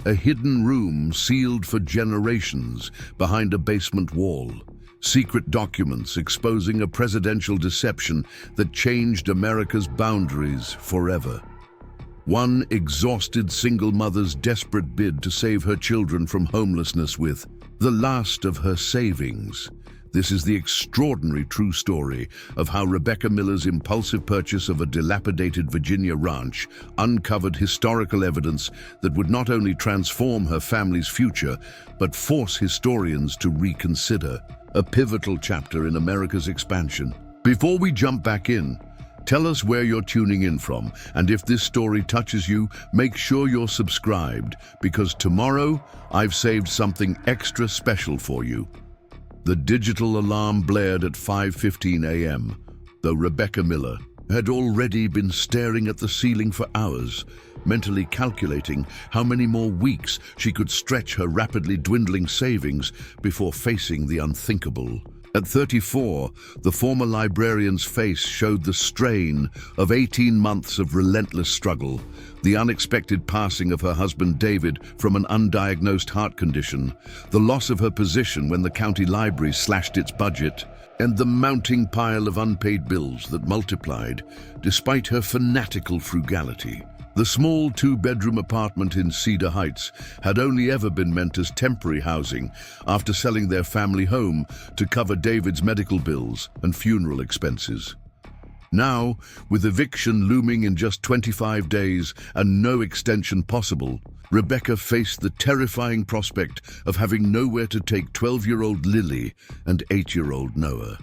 a hidden room sealed for generations behind a basement wall. Secret documents exposing a presidential deception that changed America's boundaries forever. One exhausted single mother's desperate bid to save her children from homelessness with the last of her savings. This is the extraordinary true story of how Rebecca Miller's impulsive purchase of a dilapidated Virginia ranch uncovered historical evidence that would not only transform her family's future, but force historians to reconsider. A pivotal chapter in America's expansion. Before we jump back in, tell us where you're tuning in from, and if this story touches you, make sure you're subscribed, because tomorrow I've saved something extra special for you. The digital alarm blared at 5:15 a.m., though Rebecca Miller had already been staring at the ceiling for hours, mentally calculating how many more weeks she could stretch her rapidly dwindling savings before facing the unthinkable. At 34, the former librarian's face showed the strain of 18 months of relentless struggle, the unexpected passing of her husband David from an undiagnosed heart condition, the loss of her position when the county library slashed its budget, and the mounting pile of unpaid bills that multiplied despite her fanatical frugality. The small two-bedroom apartment in Cedar Heights had only ever been meant as temporary housing after selling their family home to cover David's medical bills and funeral expenses. Now, with eviction looming in just 25 days and no extension possible, Rebecca faced the terrifying prospect of having nowhere to take 12-year-old Lily and 8-year-old Noah.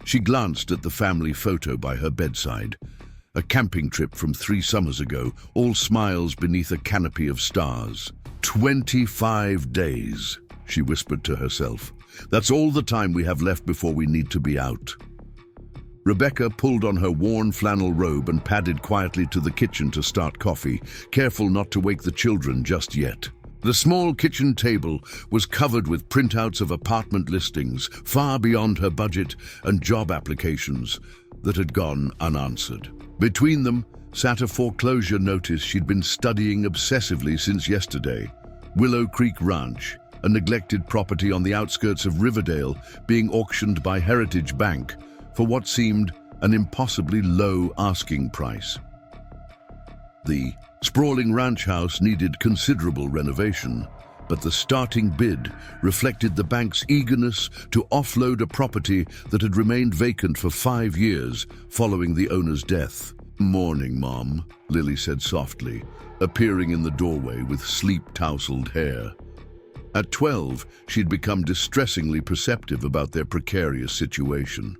She glanced at the family photo by her bedside. A camping trip from 3 summers ago, all smiles beneath a canopy of stars. 25 days, she whispered to herself. That's all the time we have left before we need to be out. Rebecca pulled on her worn flannel robe and padded quietly to the kitchen to start coffee, careful not to wake the children just yet. The small kitchen table was covered with printouts of apartment listings, far beyond her budget, and job applications that had gone unanswered. Between them sat a foreclosure notice she'd been studying obsessively since yesterday. Willow Creek Ranch, a neglected property on the outskirts of Riverdale, being auctioned by Heritage Bank for what seemed an impossibly low asking price. The sprawling ranch house needed considerable renovation, but the starting bid reflected the bank's eagerness to offload a property that had remained vacant for 5 years following the owner's death. "Morning, Mom," Lily said softly, appearing in the doorway with sleep-tousled hair. At 12, she'd become distressingly perceptive about their precarious situation.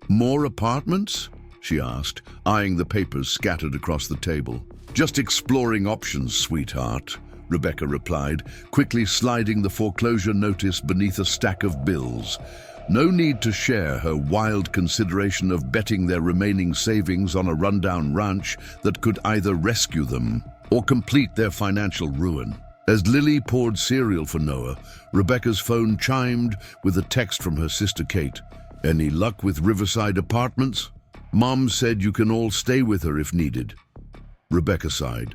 "More apartments?" she asked, eyeing the papers scattered across the table. "Just exploring options, sweetheart," Rebecca replied, quickly sliding the foreclosure notice beneath a stack of bills. No need to share her wild consideration of betting their remaining savings on a rundown ranch that could either rescue them or complete their financial ruin. As Lily poured cereal for Noah, Rebecca's phone chimed with a text from her sister Kate. "Any luck with Riverside Apartments? Mom said you can all stay with her if needed." Rebecca sighed.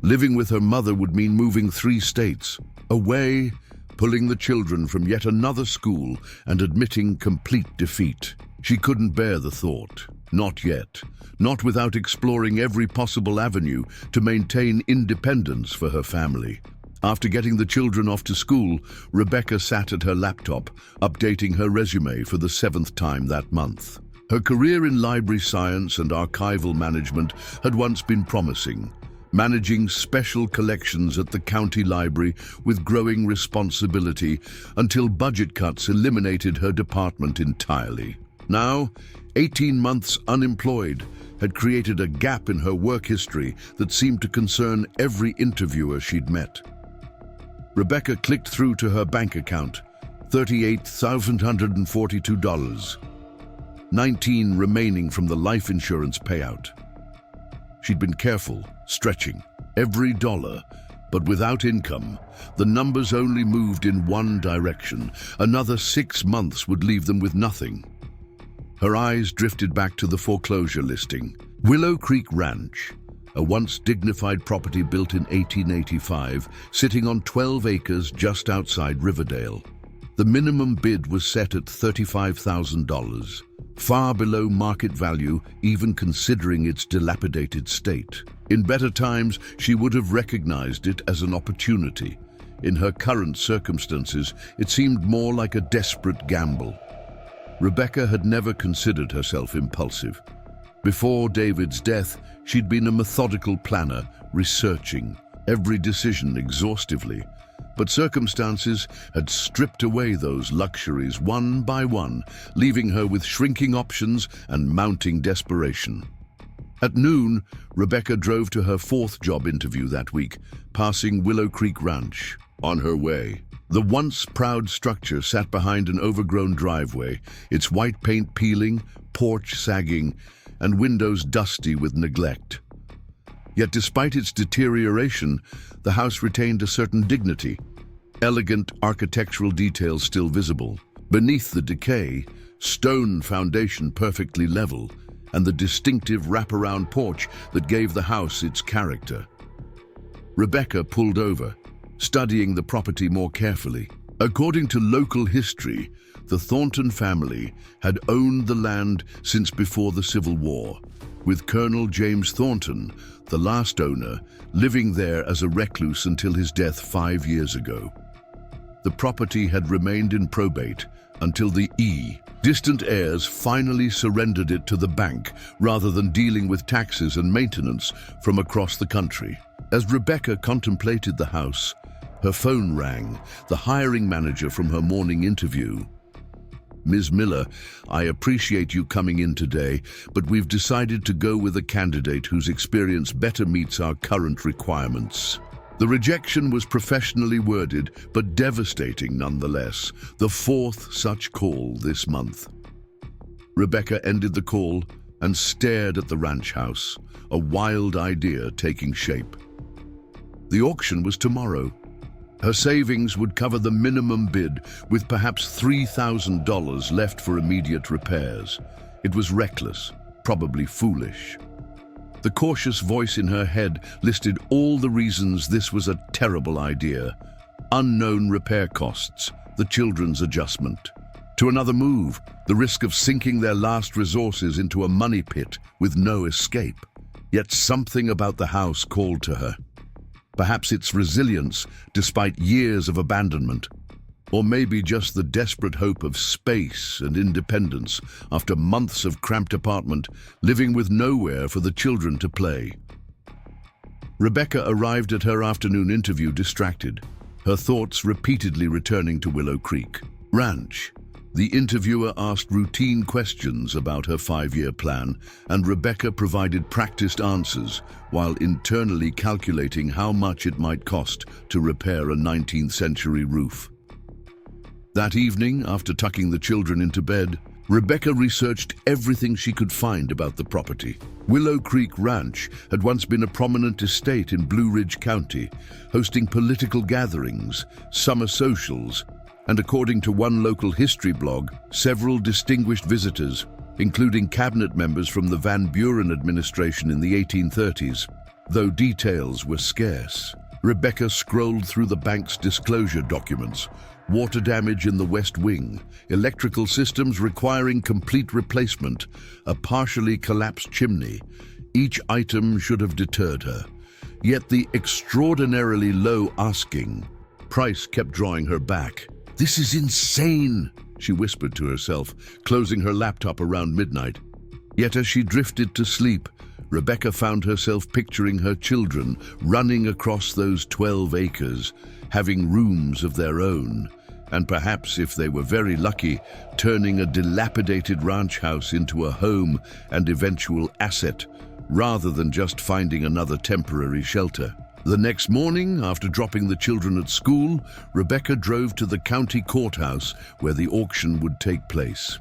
Living with her mother would mean moving 3 states, away, pulling the children from yet another school and admitting complete defeat. She couldn't bear the thought. Not yet. Not without exploring every possible avenue to maintain independence for her family. After getting the children off to school, Rebecca sat at her laptop, updating her resume for the 7th time that month. Her career in library science and archival management had once been promising, managing special collections at the county library with growing responsibility until budget cuts eliminated her department entirely. Now, 18 months unemployed had created a gap in her work history that seemed to concern every interviewer she'd met. Rebecca clicked through to her bank account, $38,142, 19 remaining from the life insurance payout. She'd been careful, stretching every dollar, but without income, the numbers only moved in one direction. Another 6 months would leave them with nothing. Her eyes drifted back to the foreclosure listing. Willow Creek Ranch, a once dignified property built in 1885, sitting on 12 acres just outside Riverdale. The minimum bid was set at $35,000, far below market value even considering its dilapidated state. In better times, she would have recognized it as an opportunity. In her current circumstances, it seemed more like a desperate gamble. Rebecca had never considered herself impulsive. Before David's death, she'd been a methodical planner, researching every decision exhaustively. But circumstances had stripped away those luxuries one by one, leaving her with shrinking options and mounting desperation. At noon, Rebecca drove to her fourth job interview that week, passing Willow Creek Ranch. On her way, the once proud structure sat behind an overgrown driveway, its white paint peeling, porch sagging, and windows dusty with neglect. Yet despite its deterioration, the house retained a certain dignity, elegant architectural details still visible. Beneath the decay, stone foundation perfectly level, and the distinctive wraparound porch that gave the house its character. Rebecca pulled over, studying the property more carefully. According to local history, the Thornton family had owned the land since before the Civil War, with Colonel James Thornton, the last owner, living there as a recluse until his death 5 years ago. The property had remained in probate until the distant heirs finally surrendered it to the bank rather than dealing with taxes and maintenance from across the country. As Rebecca contemplated the house, her phone rang, the hiring manager from her morning interview. "Ms. Miller, I appreciate you coming in today, but we've decided to go with a candidate whose experience better meets our current requirements." The rejection was professionally worded, but devastating nonetheless, the fourth such call this month. Rebecca ended the call and stared at the ranch house, a wild idea taking shape. The auction was tomorrow. Her savings would cover the minimum bid, with perhaps $3,000 left for immediate repairs. It was reckless, probably foolish. The cautious voice in her head listed all the reasons this was a terrible idea. Unknown repair costs, the children's adjustment. To another move, the risk of sinking their last resources into a money pit with no escape. Yet something about the house called to her. Perhaps its resilience, despite years of abandonment. Or maybe just the desperate hope of space and independence after months of cramped apartment, living with nowhere for the children to play. Rebecca arrived at her afternoon interview distracted, her thoughts repeatedly returning to Willow Creek Ranch. The interviewer asked routine questions about her 5-year plan, and Rebecca provided practiced answers while internally calculating how much it might cost to repair a 19th century roof. That evening, after tucking the children into bed, Rebecca researched everything she could find about the property. Willow Creek Ranch had once been a prominent estate in Blue Ridge County, hosting political gatherings, summer socials, and according to one local history blog, several distinguished visitors, including cabinet members from the Van Buren administration in the 1830s. Though details were scarce, Rebecca scrolled through the bank's disclosure documents. Water damage in the West Wing, electrical systems requiring complete replacement, a partially collapsed chimney. Each item should have deterred her. Yet the extraordinarily low asking price kept drawing her back. "This is insane," she whispered to herself, closing her laptop around midnight. Yet as she drifted to sleep, Rebecca found herself picturing her children running across those 12 acres, having rooms of their own, and perhaps, if they were very lucky, turning a dilapidated ranch house into a home and eventual asset, rather than just finding another temporary shelter. The next morning, after dropping the children at school, Rebecca drove to the county courthouse where the auction would take place.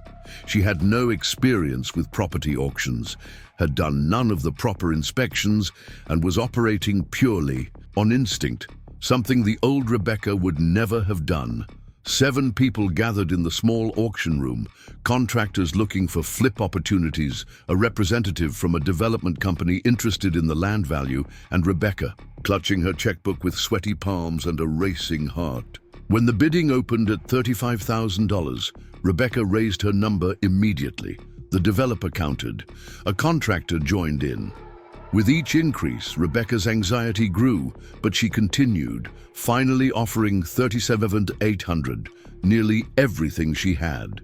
She had no experience with property auctions, had done none of the proper inspections, and was operating purely on instinct, something the old Rebecca would never have done. 7 people gathered in the small auction room, contractors looking for flip opportunities, a representative from a development company interested in the land value, and Rebecca, clutching her checkbook with sweaty palms and a racing heart. When the bidding opened at $35,000, Rebecca raised her number immediately. The developer countered. A contractor joined in. With each increase, Rebecca's anxiety grew, but she continued, finally offering $37,800, nearly everything she had.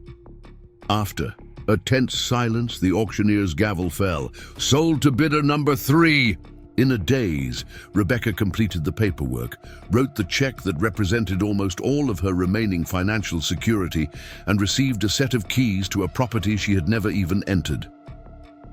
After a tense silence, the auctioneer's gavel fell. Sold to bidder number 3. In a daze, Rebecca completed the paperwork, wrote the check that represented almost all of her remaining financial security, and received a set of keys to a property she had never even entered.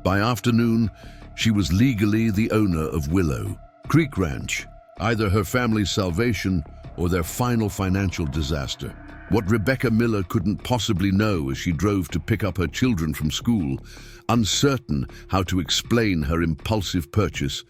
By afternoon, she was legally the owner of Willow Creek Ranch, either her family's salvation or their final financial disaster. What Rebecca Miller couldn't possibly know as she drove to pick up her children from school, uncertain how to explain her impulsive purchase,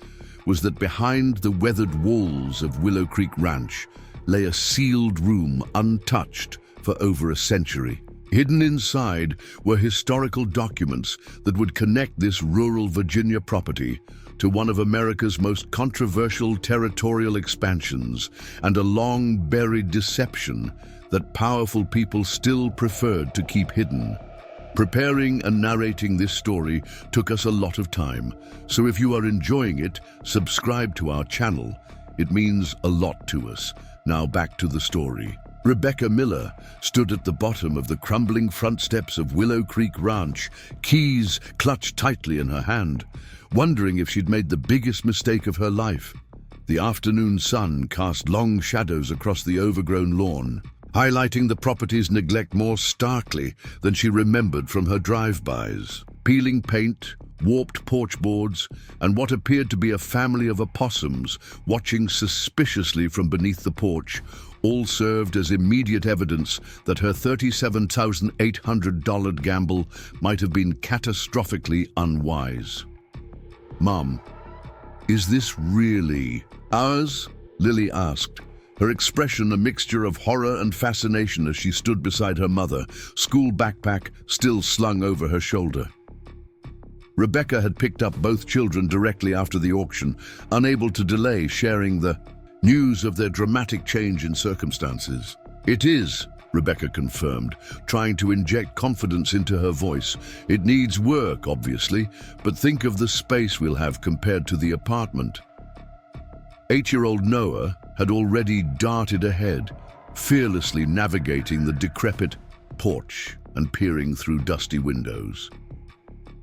was that behind the weathered walls of Willow Creek Ranch lay a sealed room untouched for over a century. Hidden inside were historical documents that would connect this rural Virginia property to one of America's most controversial territorial expansions and a long-buried deception that powerful people still preferred to keep hidden. Preparing and narrating this story took us a lot of time, so if you are enjoying it, subscribe to our channel. It means a lot to us. Now back to the story. Rebecca Miller stood at the bottom of the crumbling front steps of Willow Creek Ranch, keys clutched tightly in her hand, wondering if she'd made the biggest mistake of her life. The afternoon sun cast long shadows across the overgrown lawn, highlighting the property's neglect more starkly than she remembered from her drive-bys. Peeling paint, warped porch boards, and what appeared to be a family of opossums watching suspiciously from beneath the porch all served as immediate evidence that her $37,800 gamble might have been catastrophically unwise. "Mom, is this really ours?" Lily asked, her expression a mixture of horror and fascination as she stood beside her mother, school backpack still slung over her shoulder. Rebecca had picked up both children directly after the auction, unable to delay sharing the news of their dramatic change in circumstances. "It is," Rebecca confirmed, trying to inject confidence into her voice. "It needs work, obviously, but think of the space we'll have compared to the apartment." 8-year-old Noah had already darted ahead, fearlessly navigating the decrepit porch and peering through dusty windows.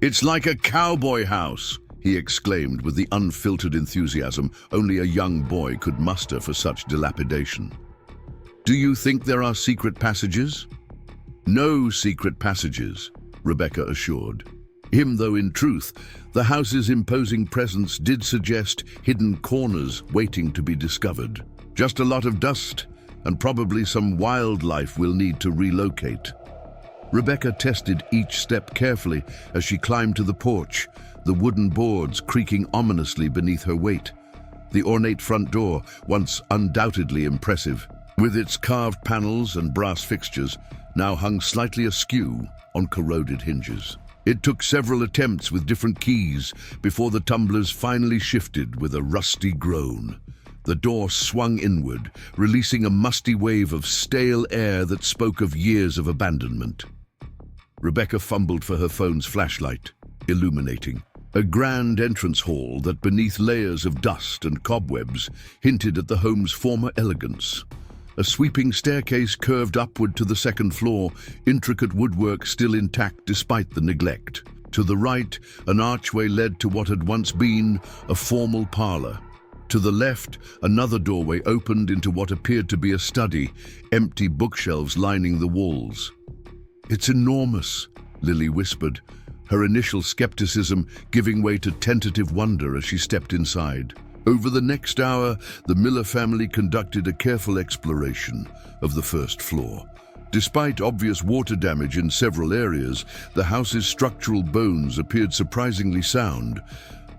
"It's like a cowboy house," he exclaimed with the unfiltered enthusiasm only a young boy could muster for such dilapidation. "Do you think there are secret passages?" "No secret passages," Rebecca assured him, though in truth, the house's imposing presence did suggest hidden corners waiting to be discovered. "Just a lot of dust, and probably some wildlife we'll need to relocate." Rebecca tested each step carefully as she climbed to the porch, the wooden boards creaking ominously beneath her weight. The ornate front door, once undoubtedly impressive, with its carved panels and brass fixtures, now hung slightly askew on corroded hinges. It took several attempts with different keys before the tumblers finally shifted with a rusty groan. The door swung inward, releasing a musty wave of stale air that spoke of years of abandonment. Rebecca fumbled for her phone's flashlight, illuminating a grand entrance hall that, beneath layers of dust and cobwebs, hinted at the home's former elegance. A sweeping staircase curved upward to the second floor, intricate woodwork still intact despite the neglect. To the right, an archway led to what had once been a formal parlor. To the left, another doorway opened into what appeared to be a study, empty bookshelves lining the walls. "It's enormous," Lily whispered, her initial skepticism giving way to tentative wonder as she stepped inside. Over the next hour, the Miller family conducted a careful exploration of the first floor. Despite obvious water damage in several areas, the house's structural bones appeared surprisingly sound.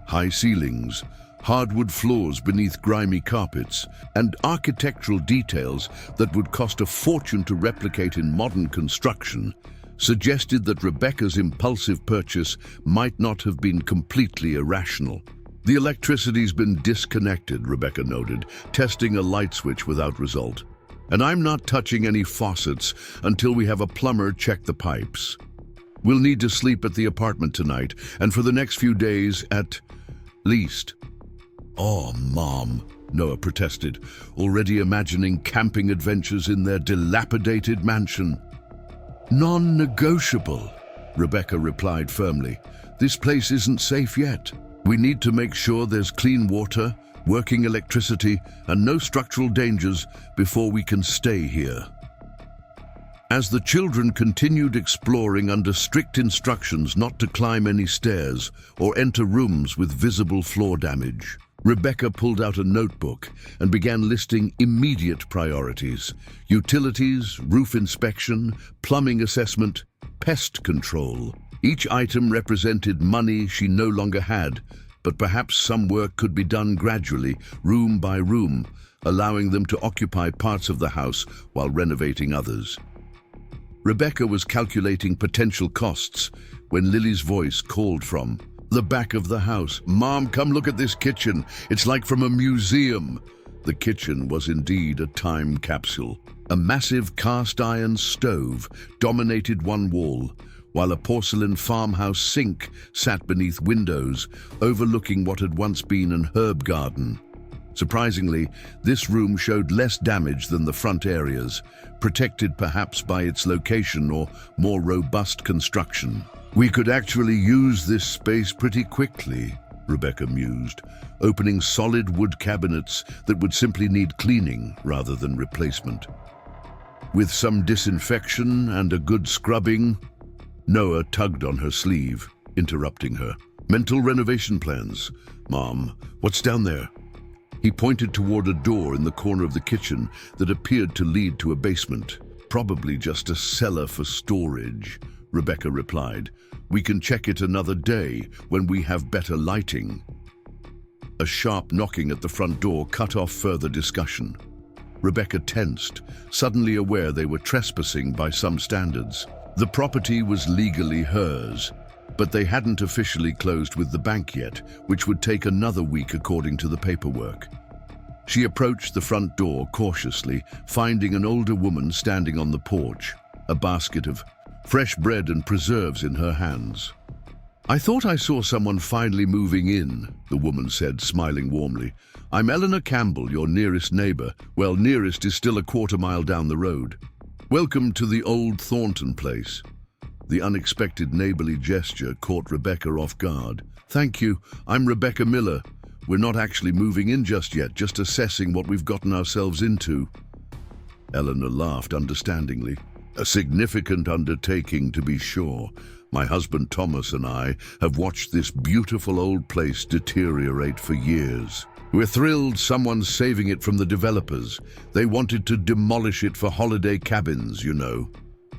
High ceilings, hardwood floors beneath grimy carpets, and architectural details that would cost a fortune to replicate in modern construction, suggested that Rebecca's impulsive purchase might not have been completely irrational. The electricity's been disconnected, Rebecca noted, testing a light switch without result. And I'm not touching any faucets until we have a plumber check the pipes. We'll need to sleep at the apartment tonight, and for the next few days at least. Oh, Mom, Noah protested, already imagining camping adventures in their dilapidated mansion. Non-negotiable, Rebecca replied firmly. This place isn't safe yet. We need to make sure there's clean water, working electricity, and no structural dangers before we can stay here. As the children continued exploring under strict instructions not to climb any stairs or enter rooms with visible floor damage, Rebecca pulled out a notebook and began listing immediate priorities: utilities, roof inspection, plumbing assessment, pest control. Each item represented money she no longer had, but perhaps some work could be done gradually, room by room, allowing them to occupy parts of the house while renovating others. Rebecca was calculating potential costs when Lily's voice called from the back of the house. "Mom, come look at this kitchen. It's like from a museum." The kitchen was indeed a time capsule. A massive cast-iron stove dominated one wall, while a porcelain farmhouse sink sat beneath windows, overlooking what had once been an herb garden. Surprisingly, this room showed less damage than the front areas, protected perhaps by its location or more robust construction. "We could actually use this space pretty quickly," Rebecca mused, opening solid wood cabinets that would simply need cleaning rather than replacement. With some disinfection and a good scrubbing. Noah tugged on her sleeve, interrupting her. "Mental renovation plans. Mom, what's down there?" He pointed toward a door in the corner of the kitchen that appeared to lead to a basement. "Probably just a cellar for storage," Rebecca replied. "We can check it another day when we have better lighting." A sharp knocking at the front door cut off further discussion. Rebecca tensed, suddenly aware they were trespassing by some standards. The property was legally hers, but they hadn't officially closed with the bank yet, which would take another week according to the paperwork. She approached the front door cautiously, finding an older woman standing on the porch, a basket of fresh bread and preserves in her hands. "I thought I saw someone finally moving in," the woman said, smiling warmly. "I'm Eleanor Campbell, your nearest neighbor. Well, nearest is still a quarter-mile down the road. Welcome to the old Thornton place." The unexpected neighborly gesture caught Rebecca off guard. "Thank you. I'm Rebecca Miller. We're not actually moving in just yet, just assessing what we've gotten ourselves into." Eleanor laughed understandingly. "A significant undertaking, to be sure. My husband Thomas and I have watched this beautiful old place deteriorate for years. We're thrilled someone's saving it from the developers. They wanted to demolish it for holiday cabins, you know."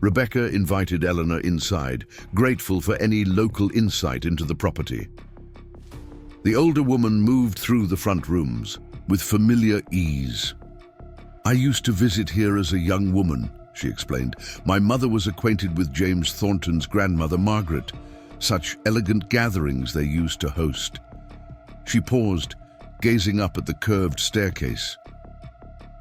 Rebecca invited Eleanor inside, grateful for any local insight into the property. The older woman moved through the front rooms with familiar ease. "I used to visit here as a young woman," she explained. "My mother was acquainted with James Thornton's grandmother, Margaret. Such elegant gatherings they used to host." She paused, gazing up at the curved staircase.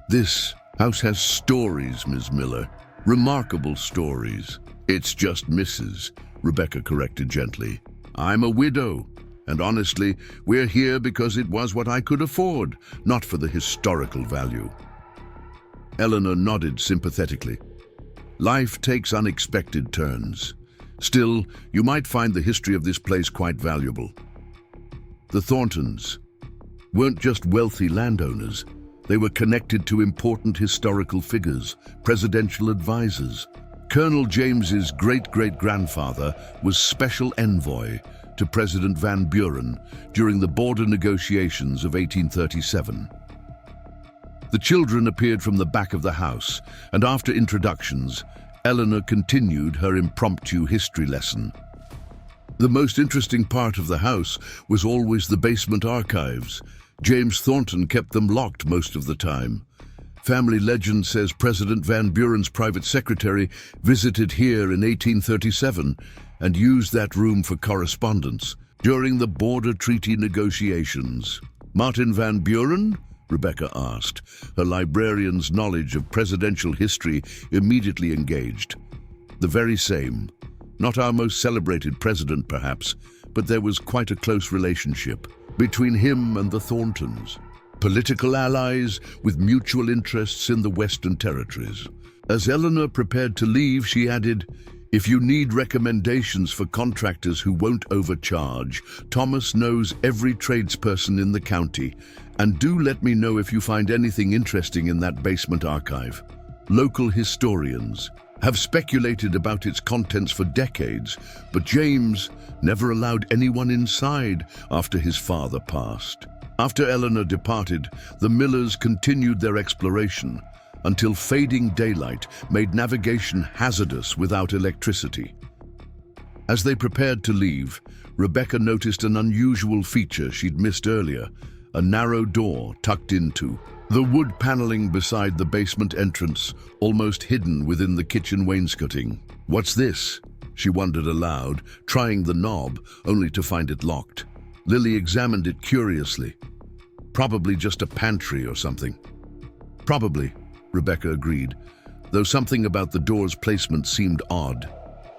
"This house has stories, Ms. Miller. Remarkable stories." "It's just Mrs.," Rebecca corrected gently. "I'm a widow, and honestly, we're here because it was what I could afford, not for the historical value." Eleanor nodded sympathetically. "Life takes unexpected turns. Still, you might find the history of this place quite valuable." The Thorntons weren't just wealthy landowners. They were connected to important historical figures, presidential advisors. Colonel James's great-great-grandfather was special envoy to President Van Buren during the border negotiations of 1837. The children appeared from the back of the house, and after introductions, Eleanor continued her impromptu history lesson. The most interesting part of the house was always the basement archives. James Thornton kept them locked most of the time. Family legend says President Van Buren's private secretary visited here in 1837 and used that room for correspondence during the border treaty negotiations. Martin Van Buren? Rebecca asked, her librarian's knowledge of presidential history immediately engaged. The very same. Not our most celebrated president, perhaps, but there was quite a close relationship between him and the Thorntons. Political allies with mutual interests in the Western Territories. As Eleanor prepared to leave, she added, "If you need recommendations for contractors who won't overcharge, Thomas knows every tradesperson in the county, and do let me know if you find anything interesting in that basement archive." Local historians have speculated about its contents for decades, but James never allowed anyone inside after his father passed. After Eleanor departed, the Millers continued their exploration until fading daylight made navigation hazardous without electricity. As they prepared to leave, Rebecca noticed an unusual feature she'd missed earlier, a narrow door tucked into the wood paneling beside the basement entrance, almost hidden within the kitchen wainscoting. "What's this?" she wondered aloud, trying the knob, only to find it locked. Lily examined it curiously. "Probably just a pantry or something." "Probably," Rebecca agreed, though something about the door's placement seemed odd.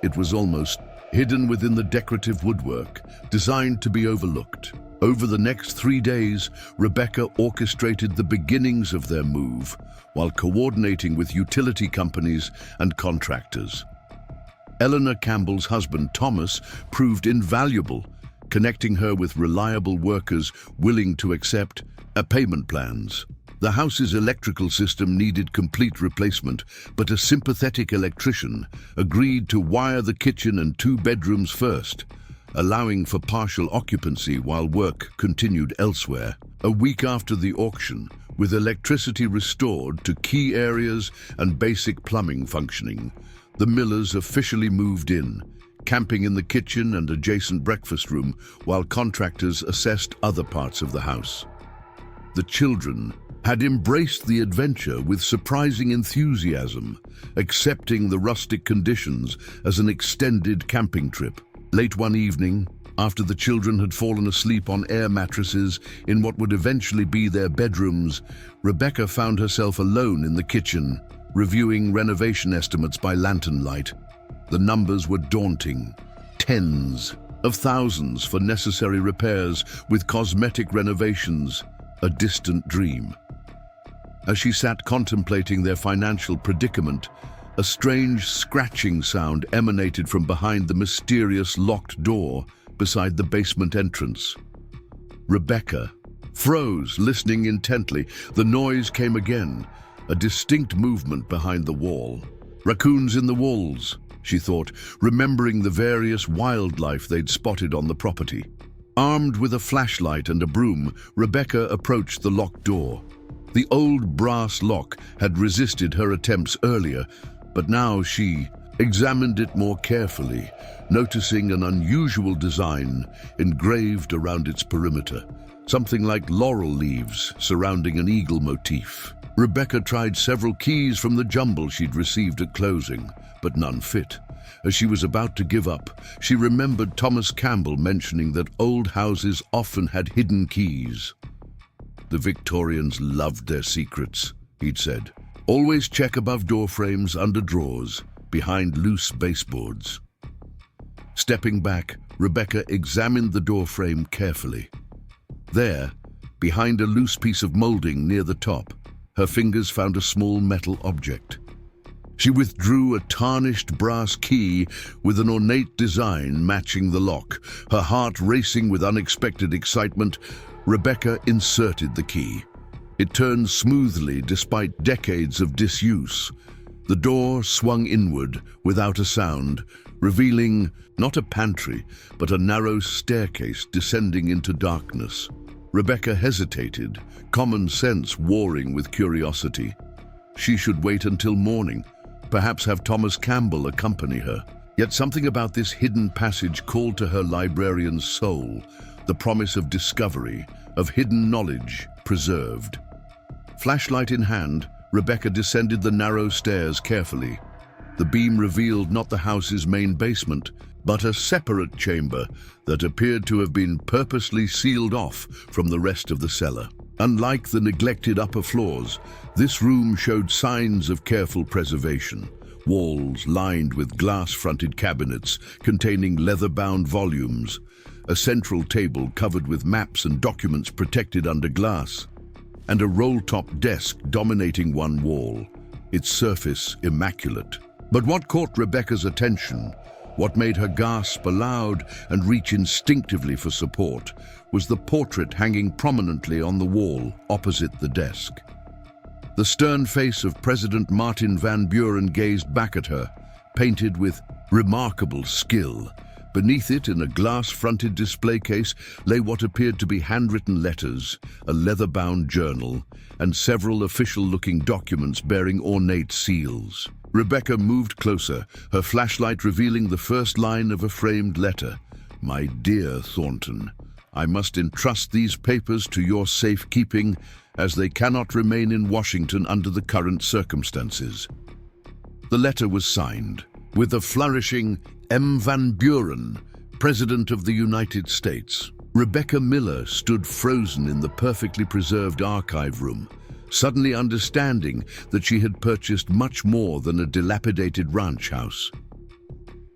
It was almost hidden within the decorative woodwork, designed to be overlooked. Over the next 3 days, Rebecca orchestrated the beginnings of their move, while coordinating with utility companies and contractors. Eleanor Campbell's husband, Thomas, proved invaluable, connecting her with reliable workers willing to accept payment plans. The house's electrical system needed complete replacement, but a sympathetic electrician agreed to wire the kitchen and 2 bedrooms first, allowing for partial occupancy while work continued elsewhere. A week after the auction, with electricity restored to key areas and basic plumbing functioning, the Millers officially moved in, camping in the kitchen and adjacent breakfast room while contractors assessed other parts of the house. The children had embraced the adventure with surprising enthusiasm, accepting the rustic conditions as an extended camping trip. Late one evening, after the children had fallen asleep on air mattresses in what would eventually be their bedrooms, Rebecca found herself alone in the kitchen, reviewing renovation estimates by lantern light. The numbers were daunting. Tens of thousands for necessary repairs, with cosmetic renovations a distant dream. As she sat contemplating their financial predicament, a strange scratching sound emanated from behind the mysterious locked door beside the basement entrance. Rebecca froze, listening intently. The noise came again, a distinct movement behind the wall. Raccoons in the walls, she thought, remembering the various wildlife they'd spotted on the property. Armed with a flashlight and a broom, Rebecca approached the locked door. The old brass lock had resisted her attempts earlier, but now she examined it more carefully, noticing an unusual design engraved around its perimeter, something like laurel leaves surrounding an eagle motif. Rebecca tried several keys from the jumble she'd received at closing, but none fit. As she was about to give up, she remembered Thomas Campbell mentioning that old houses often had hidden keys. The Victorians loved their secrets, he'd said. Always check above door frames, under drawers, behind loose baseboards. Stepping back, Rebecca examined the door frame carefully. There, behind a loose piece of molding near the top, her fingers found a small metal object. She withdrew a tarnished brass key with an ornate design matching the lock. Her heart racing with unexpected excitement, Rebecca inserted the key. It turned smoothly despite decades of disuse. The door swung inward without a sound, revealing not a pantry, but a narrow staircase descending into darkness. Rebecca hesitated, common sense warring with curiosity. She should wait until morning, perhaps have Thomas Campbell accompany her. Yet something about this hidden passage called to her librarian's soul, the promise of discovery, of hidden knowledge preserved. Flashlight in hand, Rebecca descended the narrow stairs carefully. The beam revealed not the house's main basement, but a separate chamber that appeared to have been purposely sealed off from the rest of the cellar. Unlike the neglected upper floors, this room showed signs of careful preservation. Walls lined with glass-fronted cabinets containing leather-bound volumes, a central table covered with maps and documents protected under glass, and a roll-top desk dominating one wall, its surface immaculate. But what caught Rebecca's attention, what made her gasp aloud and reach instinctively for support, was the portrait hanging prominently on the wall opposite the desk. The stern face of President Martin Van Buren gazed back at her, painted with remarkable skill. Beneath it, in a glass-fronted display case, lay what appeared to be handwritten letters, a leather-bound journal, and several official-looking documents bearing ornate seals. Rebecca moved closer, her flashlight revealing the first line of a framed letter. "My dear Thornton, I must entrust these papers to your safekeeping, as they cannot remain in Washington under the current circumstances." The letter was signed, with a flourishing M. Van Buren, President of the United States. Rebecca Miller stood frozen in the perfectly preserved archive room, suddenly understanding that she had purchased much more than a dilapidated ranch house.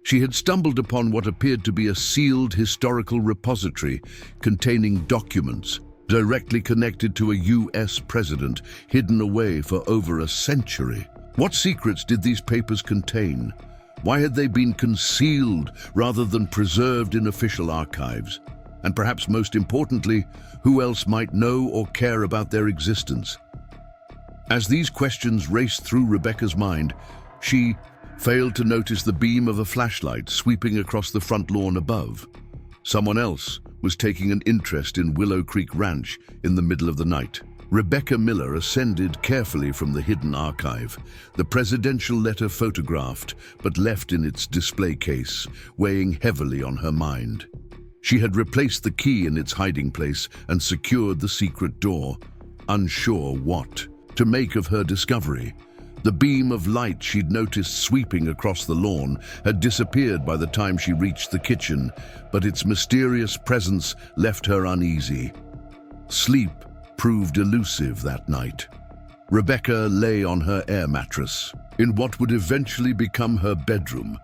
She had stumbled upon what appeared to be a sealed historical repository containing documents directly connected to a U.S. president hidden away for over a century. What secrets did these papers contain? Why had they been concealed rather than preserved in official archives? And perhaps most importantly, who else might know or care about their existence? As these questions raced through Rebecca's mind, she failed to notice the beam of a flashlight sweeping across the front lawn above. Someone else was taking an interest in Willow Creek Ranch in the middle of the night. Rebecca Miller ascended carefully from the hidden archive, the presidential letter photographed but left in its display case, weighing heavily on her mind. She had replaced the key in its hiding place and secured the secret door, unsure what to make of her discovery. The beam of light she'd noticed sweeping across the lawn had disappeared by the time she reached the kitchen, but its mysterious presence left her uneasy. Sleep proved elusive that night. Rebecca lay on her air mattress, in what would eventually become her bedroom,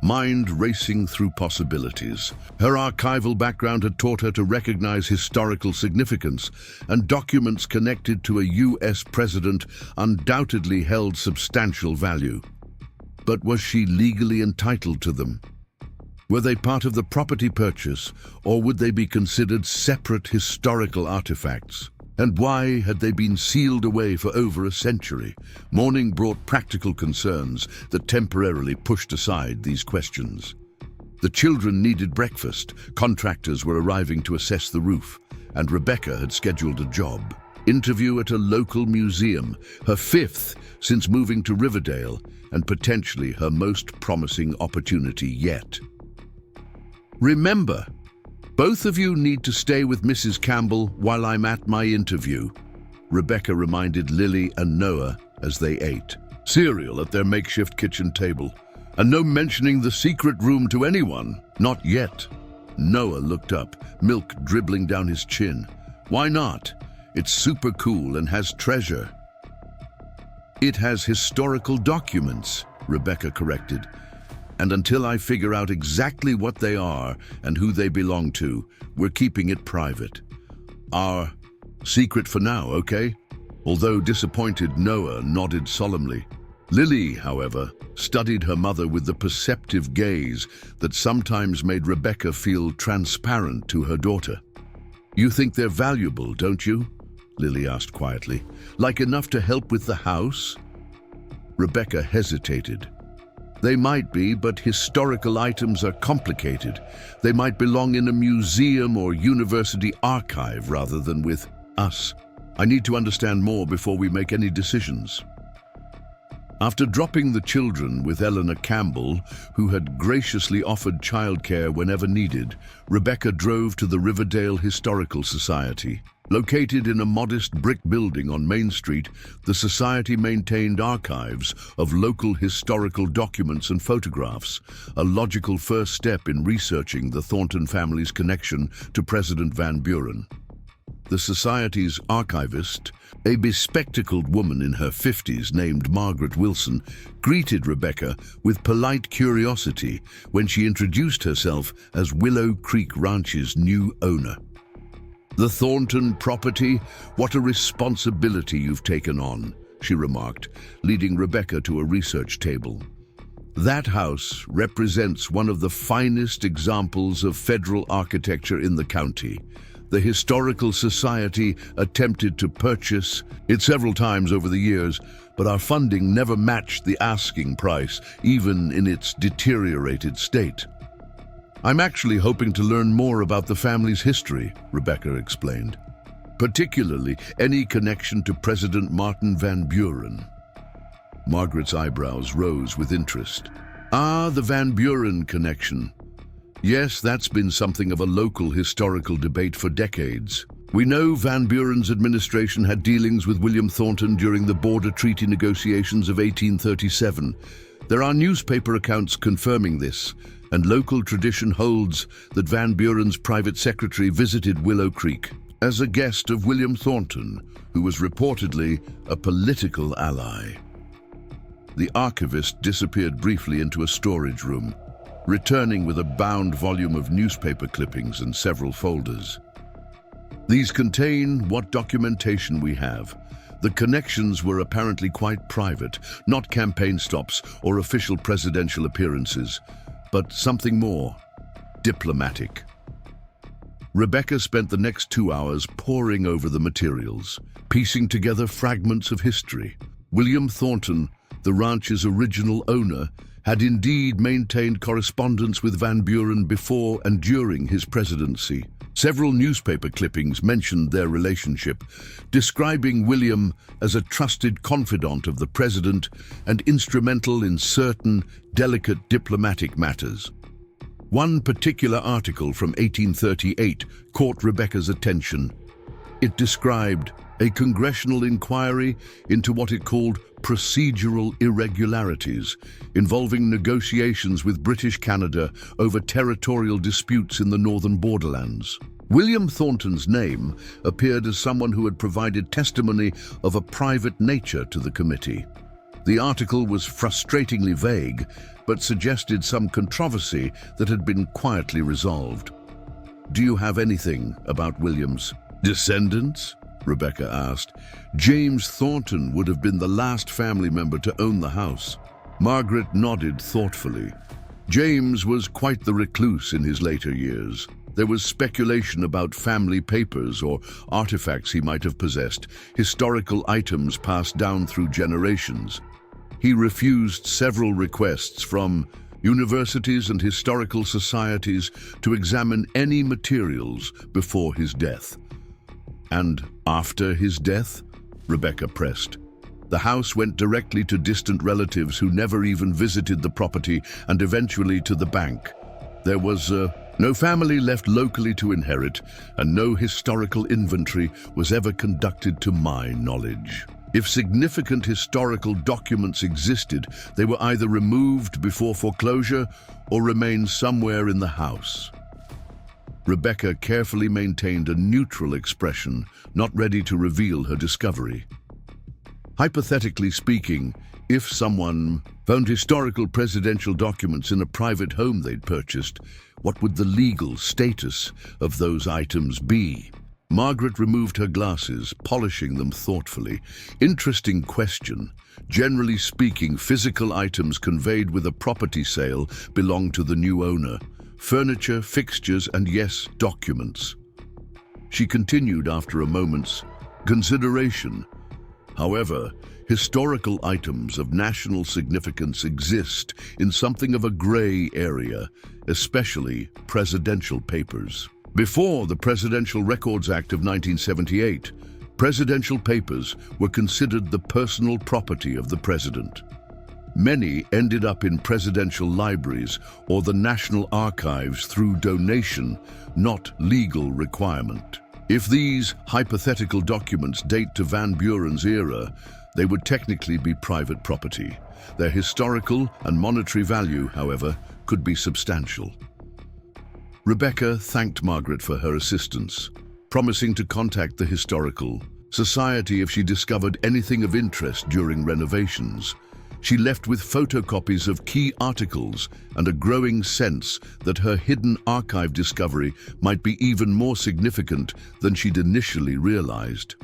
mind racing through possibilities. Her archival background had taught her to recognize historical significance, and documents connected to a U.S. president undoubtedly held substantial value. But was she legally entitled to them? Were they part of the property purchase, or would they be considered separate historical artifacts? And why had they been sealed away for over a century? Morning brought practical concerns that temporarily pushed aside these questions. The children needed breakfast, contractors were arriving to assess the roof, and Rebecca had scheduled a job. Interview at a local museum, her fifth since moving to Riverdale, and potentially her most promising opportunity yet. "Remember, both of you need to stay with Mrs. Campbell while I'm at my interview," Rebecca reminded Lily and Noah as they ate cereal at their makeshift kitchen table. "And no mentioning the secret room to anyone, not yet." Noah looked up, milk dribbling down his chin. "Why not? It's super cool and has treasure." "It has historical documents," Rebecca corrected. "And until I figure out exactly what they are and who they belong to, we're keeping it private. Our secret for now, okay?" Although disappointed, Noah nodded solemnly. Lily, however, studied her mother with the perceptive gaze that sometimes made Rebecca feel transparent to her daughter. "You think they're valuable, don't you?" Lily asked quietly. "Like enough to help with the house?" Rebecca hesitated. "They might be, but historical items are complicated. They might belong in a museum or university archive rather than with us. I need to understand more before we make any decisions." After dropping the children with Eleanor Campbell, who had graciously offered childcare whenever needed, Rebecca drove to the Riverdale Historical Society. Located in a modest brick building on Main Street, the society maintained archives of local historical documents and photographs, a logical first step in researching the Thornton family's connection to President Van Buren. The society's archivist, a bespectacled woman in her 50s named Margaret Wilson, greeted Rebecca with polite curiosity when she introduced herself as Willow Creek Ranch's new owner. "The Thornton property, what a responsibility you've taken on," she remarked, leading Rebecca to a research table. "That house represents one of the finest examples of federal architecture in the county. The Historical Society attempted to purchase it several times over the years, but our funding never matched the asking price, even in its deteriorated state." "I'm actually hoping to learn more about the family's history," Rebecca explained. "Particularly any connection to President Martin Van Buren." Margaret's eyebrows rose with interest. "Ah, the Van Buren connection. Yes, that's been something of a local historical debate for decades. We know Van Buren's administration had dealings with William Thornton during the border treaty negotiations of 1837. There are newspaper accounts confirming this, and local tradition holds that Van Buren's private secretary visited Willow Creek as a guest of William Thornton, who was reportedly a political ally." The archivist disappeared briefly into a storage room, returning with a bound volume of newspaper clippings and several folders. "These contain what documentation we have. The connections were apparently quite private, not campaign stops or official presidential appearances, but something more, diplomatic." Rebecca spent the next 2 hours poring over the materials, piecing together fragments of history. William Thornton, the ranch's original owner, had indeed maintained correspondence with Van Buren before and during his presidency. Several newspaper clippings mentioned their relationship, describing William as a trusted confidant of the president and instrumental in certain delicate diplomatic matters. One particular article from 1838 caught Rebecca's attention. It described a congressional inquiry into what it called procedural irregularities involving negotiations with British Canada over territorial disputes in the northern borderlands. William Thornton's name appeared as someone who had provided testimony of a private nature to the committee. The article was frustratingly vague, but suggested some controversy that had been quietly resolved. "Do you have anything about William's descendants?" Rebecca asked. "James Thornton would have been the last family member to own the house." Margaret nodded thoughtfully. James was quite the recluse in his later years. There was speculation about family papers or artifacts he might have possessed, historical items passed down through generations. He refused several requests from universities and historical societies to examine any materials before his death. "And after his death?" Rebecca pressed. "The house went directly to distant relatives who never even visited the property and eventually to the bank. There was no family left locally to inherit, and no historical inventory was ever conducted to my knowledge. If significant historical documents existed, they were either removed before foreclosure or remained somewhere in the house." Rebecca carefully maintained a neutral expression, not ready to reveal her discovery. "Hypothetically speaking, if someone found historical presidential documents in a private home they'd purchased, what would the legal status of those items be?" Margaret removed her glasses, polishing them thoughtfully. "Interesting question. Generally speaking, physical items conveyed with a property sale belong to the new owner. Furniture, fixtures, and yes, documents." She continued after a moment's consideration. "However, historical items of national significance exist in something of a gray area, especially presidential papers. Before the Presidential Records Act of 1978, presidential papers were considered the personal property of the president. Many ended up in presidential libraries or the National Archives through donation, not legal requirement. If these hypothetical documents date to Van Buren's era, they would technically be private property. Their historical and monetary value, however, could be substantial. Rebecca thanked Margaret for her assistance, promising to contact the Historical Society if she discovered anything of interest during renovations. She left with photocopies of key articles and a growing sense that her hidden archive discovery might be even more significant than she'd initially realized.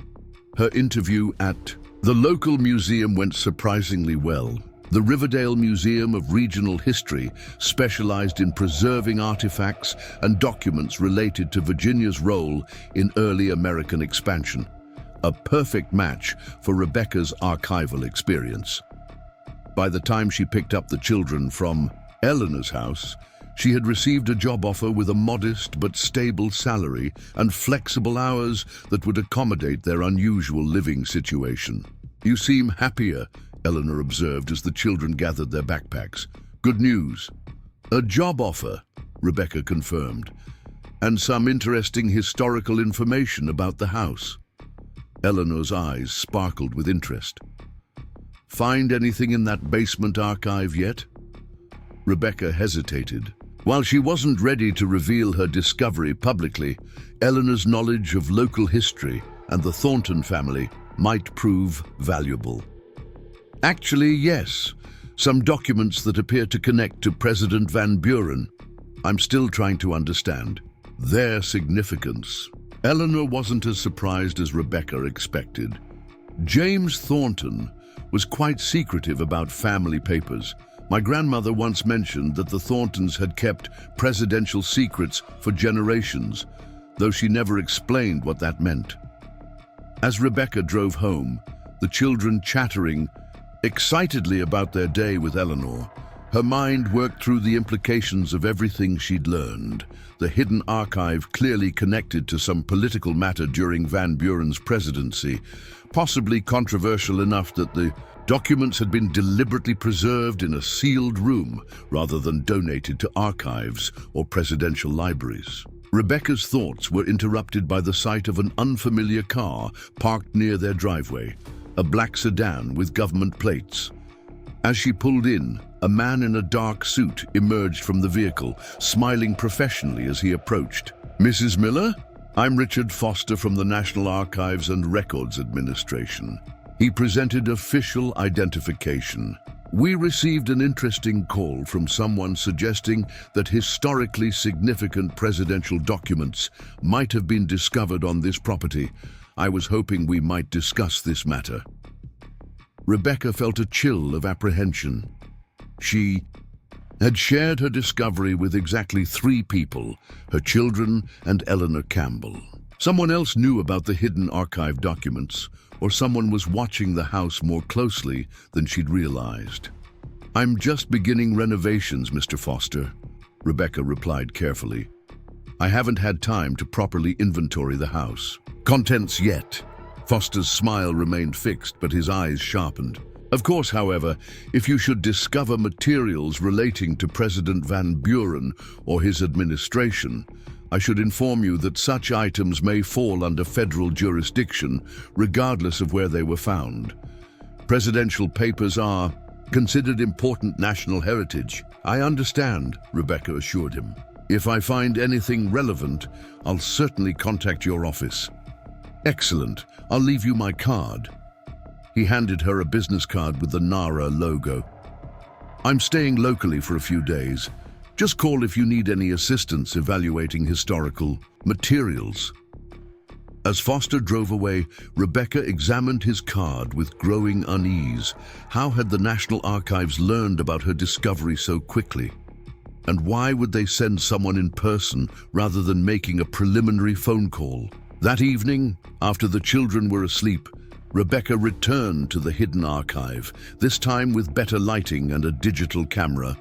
Her interview at the local museum went surprisingly well. The Riverdale Museum of Regional History specialized in preserving artifacts and documents related to Virginia's role in early American expansion. A perfect match for Rebecca's archival experience. By the time she picked up the children from Eleanor's house, she had received a job offer with a modest but stable salary and flexible hours that would accommodate their unusual living situation. "You seem happier," Eleanor observed as the children gathered their backpacks. "Good news." "A job offer," Rebecca confirmed, "and some interesting historical information about the house." Eleanor's eyes sparkled with interest. "Find anything in that basement archive yet?" Rebecca hesitated. While she wasn't ready to reveal her discovery publicly, Eleanor's knowledge of local history and the Thornton family might prove valuable. "Actually, yes. Some documents that appear to connect to President Van Buren. I'm still trying to understand their significance." Eleanor wasn't as surprised as Rebecca expected. James Thornton was quite secretive about family papers. "My grandmother once mentioned that the Thorntons had kept presidential secrets for generations, though she never explained what that meant." As Rebecca drove home, the children chattering excitedly about their day with Eleanor, her mind worked through the implications of everything she'd learned. The hidden archive clearly connected to some political matter during Van Buren's presidency, possibly controversial enough that the documents had been deliberately preserved in a sealed room rather than donated to archives or presidential libraries. Rebecca's thoughts were interrupted by the sight of an unfamiliar car parked near their driveway, a black sedan with government plates. As she pulled in, a man in a dark suit emerged from the vehicle, smiling professionally as he approached. "Mrs. Miller? I'm Richard Foster from the National Archives and Records Administration." He presented official identification. "We received an interesting call from someone suggesting that historically significant presidential documents might have been discovered on this property. I was hoping we might discuss this matter." Rebecca felt a chill of apprehension. She had shared her discovery with exactly 3 people, her children and Eleanor Campbell. Someone else knew about the hidden archive documents, or someone was watching the house more closely than she'd realized. "I'm just beginning renovations, Mr. Foster," Rebecca replied carefully. "I haven't had time to properly inventory the house." "Contents yet." Foster's smile remained fixed, but his eyes sharpened. "Of course, however, if you should discover materials relating to President Van Buren or his administration, I should inform you that such items may fall under federal jurisdiction, regardless of where they were found. Presidential papers are considered important national heritage." "I understand," Rebecca assured him. "If I find anything relevant, I'll certainly contact your office." "Excellent. I'll leave you my card." He handed her a business card with the NARA logo. "I'm staying locally for a few days. Just call if you need any assistance evaluating historical materials." As Foster drove away, Rebecca examined his card with growing unease. How had the National Archives learned about her discovery so quickly? And why would they send someone in person rather than making a preliminary phone call? That evening, after the children were asleep, Rebecca returned to the hidden archive, this time with better lighting and a digital camera.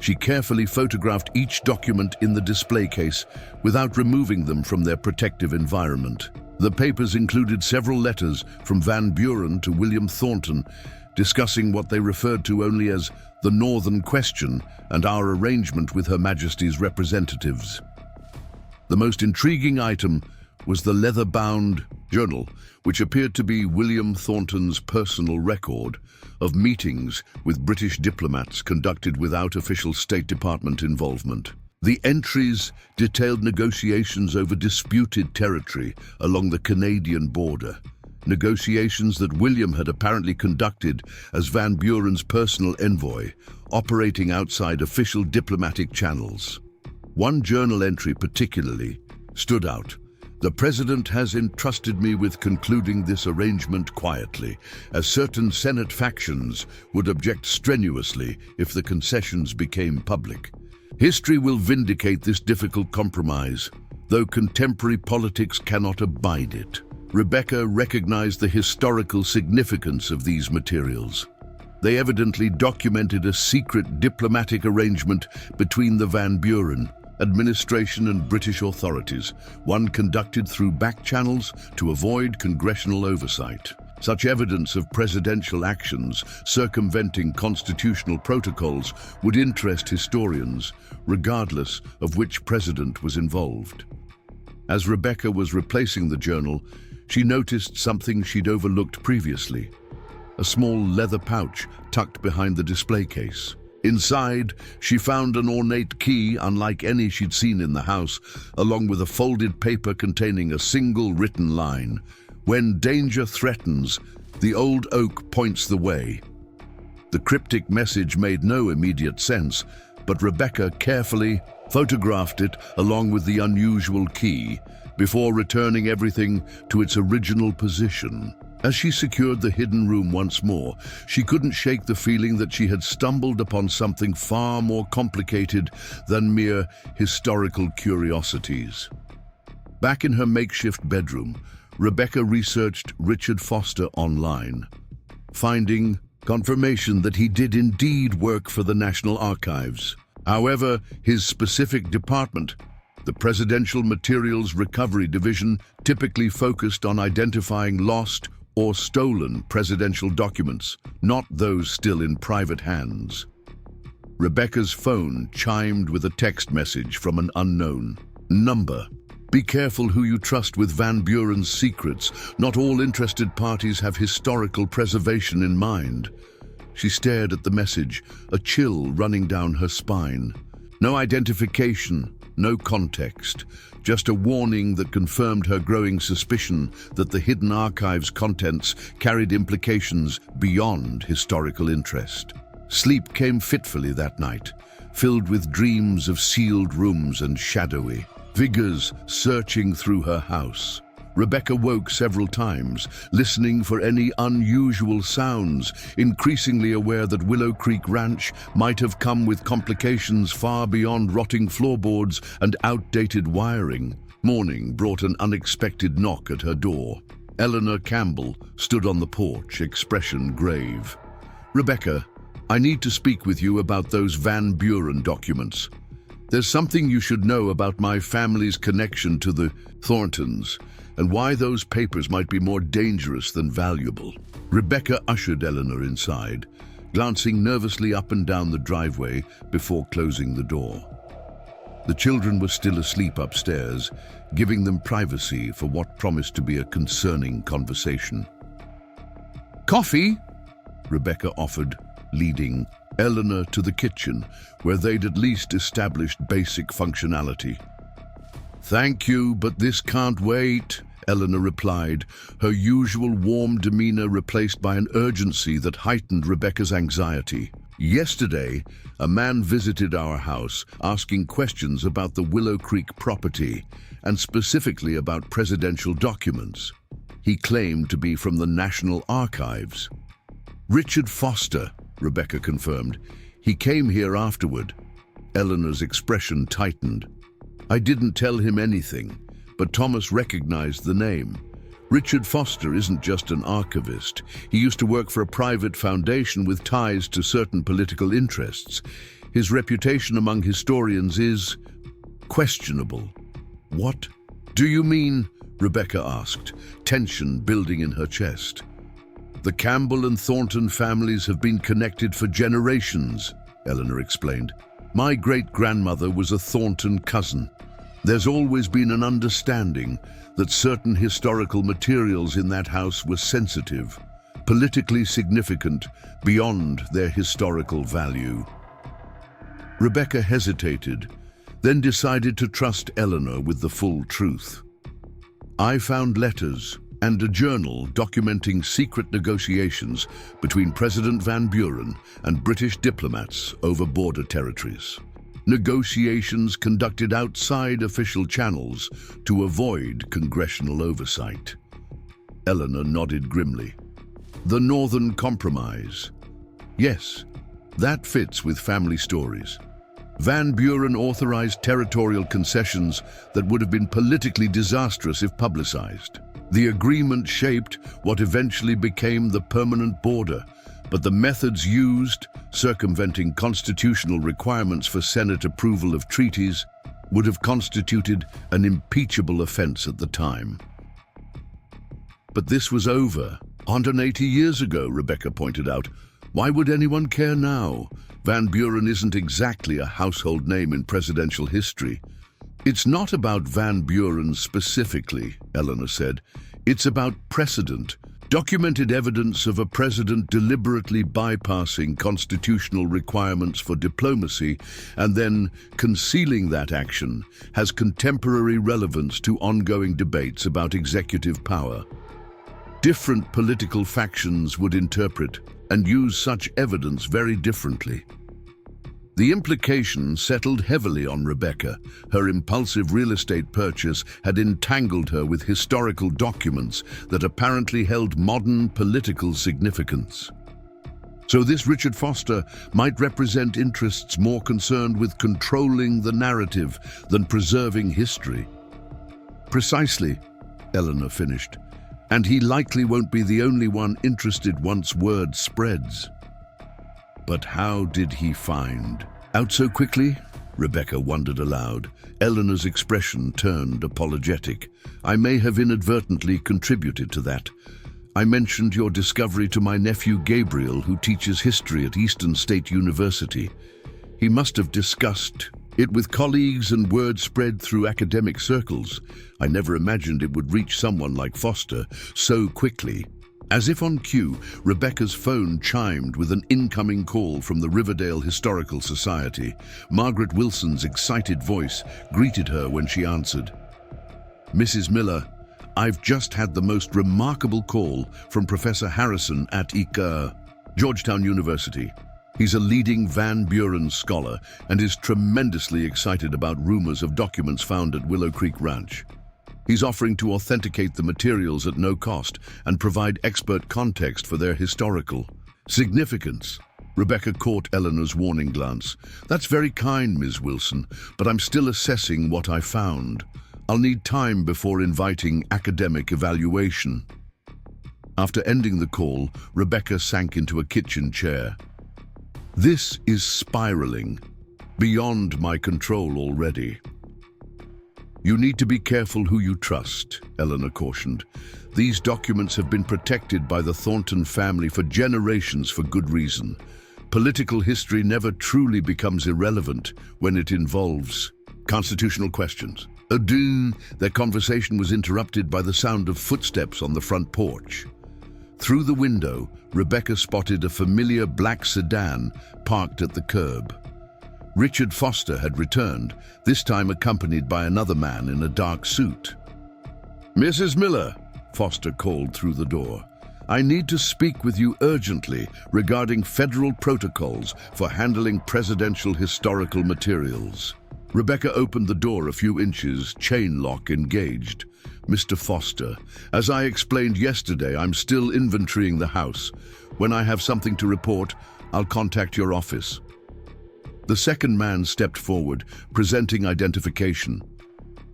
She carefully photographed each document in the display case without removing them from their protective environment. The papers included several letters from Van Buren to William Thornton discussing what they referred to only as the Northern Question and our arrangement with Her Majesty's representatives. The most intriguing item was the leather-bound journal, which appeared to be William Thornton's personal record of meetings with British diplomats conducted without official State Department involvement. The entries detailed negotiations over disputed territory along the Canadian border, negotiations that William had apparently conducted as Van Buren's personal envoy, operating outside official diplomatic channels. One journal entry particularly stood out. The President has entrusted me with concluding this arrangement quietly, as certain Senate factions would object strenuously if the concessions became public. History will vindicate this difficult compromise, though contemporary politics cannot abide it. Rebecca recognized the historical significance of these materials. They evidently documented a secret diplomatic arrangement between the Van Buren administration and British authorities, one conducted through back channels to avoid congressional oversight. Such evidence of presidential actions circumventing constitutional protocols would interest historians, regardless of which president was involved. As Rebecca was replacing the journal, she noticed something she'd overlooked previously: a small leather pouch tucked behind the display case. Inside, she found an ornate key unlike any she'd seen in the house, along with a folded paper containing a single written line: "When danger threatens, the old oak points the way." The cryptic message made no immediate sense, but Rebecca carefully photographed it along with the unusual key before returning everything to its original position. As she secured the hidden room once more, she couldn't shake the feeling that she had stumbled upon something far more complicated than mere historical curiosities. Back in her makeshift bedroom, Rebecca researched Richard Foster online, finding confirmation that he did indeed work for the National Archives. However, his specific department, the Presidential Materials Recovery Division, typically focused on identifying lost or stolen presidential documents, not those still in private hands. Rebecca's phone chimed with a text message from an unknown number. "Be careful who you trust with Van Buren's secrets. Not all interested parties have historical preservation in mind." She stared at the message, a chill running down her spine. No identification, no context, just a warning that confirmed her growing suspicion that the hidden archive's contents carried implications beyond historical interest. Sleep came fitfully that night, filled with dreams of sealed rooms and shadowy figures searching through her house. Rebecca woke several times, listening for any unusual sounds, increasingly aware that Willow Creek Ranch might have come with complications far beyond rotting floorboards and outdated wiring. Morning brought an unexpected knock at her door. Eleanor Campbell stood on the porch, expression grave. "Rebecca, I need to speak with you about those Van Buren documents. There's something you should know about my family's connection to the Thorntons, and why those papers might be more dangerous than valuable." Rebecca ushered Eleanor inside, glancing nervously up and down the driveway before closing the door. The children were still asleep upstairs, giving them privacy for what promised to be a concerning conversation. "Coffee?" Rebecca offered, leading Eleanor to the kitchen, where they'd at least established basic functionality. "Thank you, but this can't wait," Eleanor replied, her usual warm demeanor replaced by an urgency that heightened Rebecca's anxiety. "Yesterday, a man visited our house asking questions about the Willow Creek property, and specifically about presidential documents. He claimed to be from the National Archives." "Richard Foster," Rebecca confirmed. "He came here afterward." Eleanor's expression tightened. "I didn't tell him anything, but Thomas recognized the name. Richard Foster isn't just an archivist. He used to work for a private foundation with ties to certain political interests. His reputation among historians is questionable." "What do you mean?" Rebecca asked, tension building in her chest. The Campbell and Thornton families have been connected for generations, Eleanor explained. My great-grandmother was a Thornton cousin. There's always been an understanding that certain historical materials in that house were sensitive, politically significant beyond their historical value. Rebecca hesitated, then decided to trust Eleanor with the full truth. I found letters and a journal documenting secret negotiations between President Van Buren and British diplomats over border territories. Negotiations conducted outside official channels to avoid congressional oversight. Eleanor nodded grimly. The Northern Compromise. Yes, that fits with family stories. Van Buren authorized territorial concessions that would have been politically disastrous if publicized. The agreement shaped what eventually became the permanent border, but the methods used, circumventing constitutional requirements for Senate approval of treaties, would have constituted an impeachable offense at the time. But this was over 180 years ago, Rebecca pointed out. Why would anyone care now? Van Buren isn't exactly a household name in presidential history. It's not about Van Buren specifically, Eleanor said. It's about precedent, documented evidence of a president deliberately bypassing constitutional requirements for diplomacy and then concealing that action has contemporary relevance to ongoing debates about executive power. Different political factions would interpret and use such evidence very differently. The implication settled heavily on Rebecca. Her impulsive real estate purchase had entangled her with historical documents that apparently held modern political significance. So this Richard Foster might represent interests more concerned with controlling the narrative than preserving history. Precisely, Eleanor finished. And he likely won't be the only one interested once word spreads. But how did he find out so quickly? Rebecca wondered aloud. Eleanor's expression turned apologetic. I may have inadvertently contributed to that. I mentioned your discovery to my nephew Gabriel, who teaches history at Eastern State University. He must have discussed it with colleagues and word spread through academic circles. I never imagined it would reach someone like Foster so quickly. As if on cue, Rebecca's phone chimed with an incoming call from the Riverdale Historical Society. Margaret Wilson's excited voice greeted her when she answered. Mrs. Miller, I've just had the most remarkable call from Professor Harrison at Georgetown University. He's a leading Van Buren scholar and is tremendously excited about rumors of documents found at Willow Creek Ranch. He's offering to authenticate the materials at no cost and provide expert context for their historical significance. Rebecca caught Eleanor's warning glance. That's very kind, Ms. Wilson, but I'm still assessing what I found. I'll need time before inviting academic evaluation. After ending the call, Rebecca sank into a kitchen chair. This is spiraling beyond my control already. You need to be careful who you trust, Eleanor cautioned. These documents have been protected by the Thornton family for generations for good reason. Political history never truly becomes irrelevant when it involves constitutional questions. Their conversation was interrupted by the sound of footsteps on the front porch. Through the window, Rebecca spotted a familiar black sedan parked at the curb. Richard Foster had returned, this time accompanied by another man in a dark suit. Mrs. Miller, Foster called through the door. I need to speak with you urgently regarding federal protocols for handling presidential historical materials. Rebecca opened the door a few inches, chain lock engaged. Mr. Foster, as I explained yesterday, I'm still inventorying the house. When I have something to report, I'll contact your office. The second man stepped forward, presenting identification.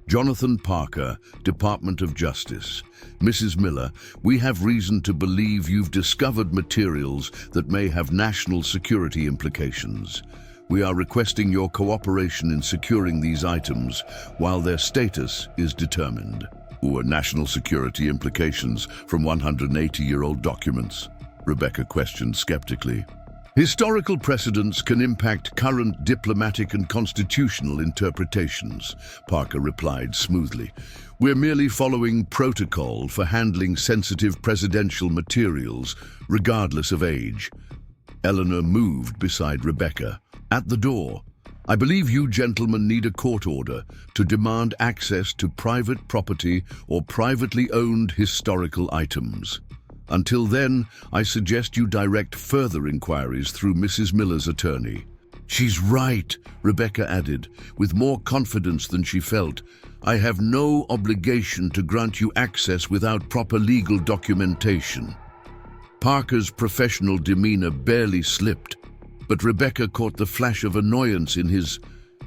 Jonathan Parker, Department of Justice. Mrs. Miller, we have reason to believe you've discovered materials that may have national security implications. We are requesting your cooperation in securing these items while their status is determined. Or national security implications from 180-year-old documents. Rebecca questioned skeptically. Historical precedents can impact current diplomatic and constitutional interpretations, Parker replied smoothly. We're merely following protocol for handling sensitive presidential materials, regardless of age. Eleanor moved beside Rebecca. At the door, I believe you gentlemen need a court order to demand access to private property or privately owned historical items. Until then, I suggest you direct further inquiries through Mrs. Miller's attorney. She's right, Rebecca added, with more confidence than she felt. I have no obligation to grant you access without proper legal documentation. Parker's professional demeanor barely slipped, but Rebecca caught the flash of annoyance in his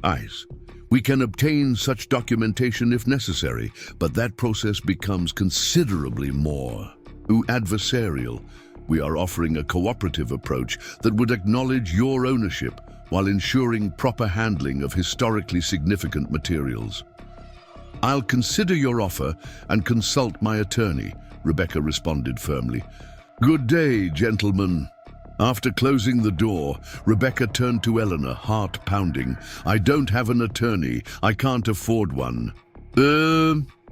eyes. We can obtain such documentation if necessary, but that process becomes considerably more adversarial. We are offering a cooperative approach that would acknowledge your ownership while ensuring proper handling of historically significant materials. I'll consider your offer and consult my attorney, Rebecca responded firmly. Good day, gentlemen. After closing the door, Rebecca turned to Eleanor, heart pounding. I don't have an attorney. I can't afford one.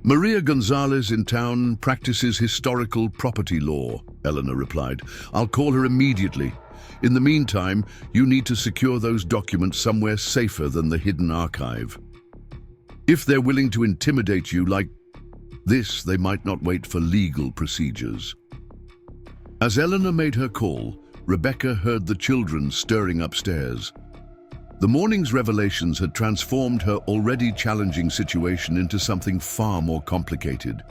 Maria Gonzalez in town practices historical property law, Eleanor replied. I'll call her immediately. In the meantime, you need to secure those documents somewhere safer than the hidden archive. If they're willing to intimidate you like this, they might not wait for legal procedures. As Eleanor made her call, Rebecca heard the children stirring upstairs. The morning's revelations had transformed her already challenging situation into something far more complicated.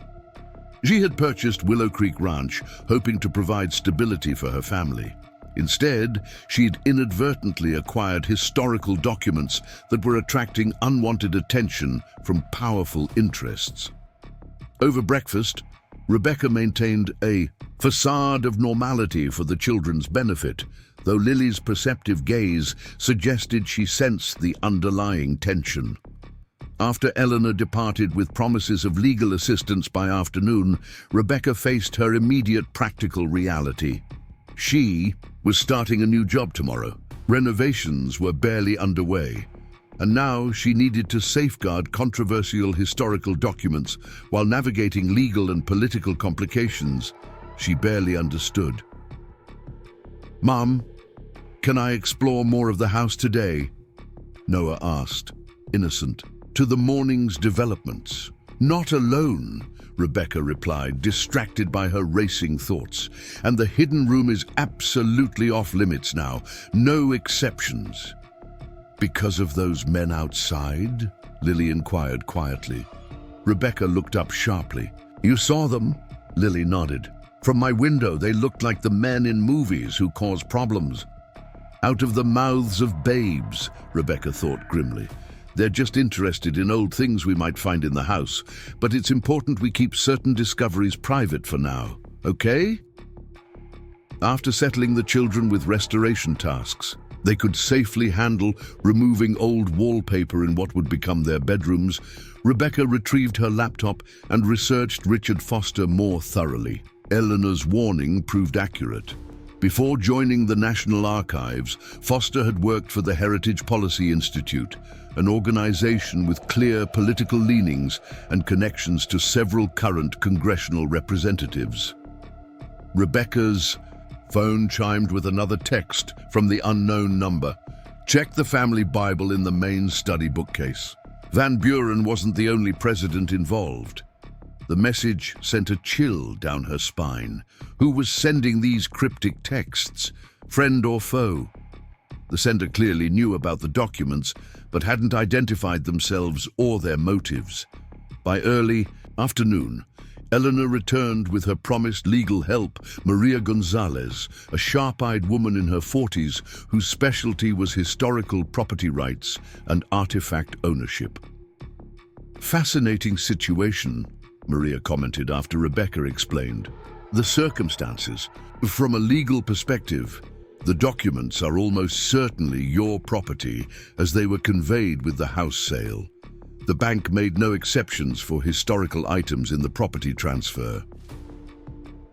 She had purchased Willow Creek Ranch, hoping to provide stability for her family. Instead, she'd inadvertently acquired historical documents that were attracting unwanted attention from powerful interests. Over breakfast, Rebecca maintained a facade of normality for the children's benefit, though Lily's perceptive gaze suggested she sensed the underlying tension. After Eleanor departed with promises of legal assistance by afternoon, Rebecca faced her immediate practical reality. She was starting a new job tomorrow. Renovations were barely underway, and now she needed to safeguard controversial historical documents while navigating legal and political complications she barely understood. Mom, can I explore more of the house today? Noah asked, innocent to the morning's developments. Not alone, Rebecca replied, distracted by her racing thoughts. And the hidden room is absolutely off limits now. No exceptions. Because of those men outside? Lily inquired quietly. Rebecca looked up sharply. You saw them? Lily nodded. From my window, they looked like the men in movies who cause problems. Out of the mouths of babes, Rebecca thought grimly. They're just interested in old things we might find in the house, but it's important we keep certain discoveries private for now, okay? After settling the children with restoration tasks, they could safely handle removing old wallpaper in what would become their bedrooms. Rebecca retrieved her laptop and researched Richard Foster more thoroughly. Eleanor's warning proved accurate. Before joining the National Archives, Foster had worked for the Heritage Policy Institute, an organization with clear political leanings and connections to several current congressional representatives. Rebecca's phone chimed with another text from the unknown number. Check the family Bible in the main study bookcase. Van Buren wasn't the only president involved. The message sent a chill down her spine. Who was sending these cryptic texts? Friend or foe? The sender clearly knew about the documents, but hadn't identified themselves or their motives. By early afternoon, Eleanor returned with her promised legal help, Maria Gonzalez, a sharp-eyed woman in her 40s whose specialty was historical property rights and artifact ownership. Fascinating situation, Maria commented after Rebecca explained. The circumstances. From a legal perspective, the documents are almost certainly your property as they were conveyed with the house sale. The bank made no exceptions for historical items in the property transfer.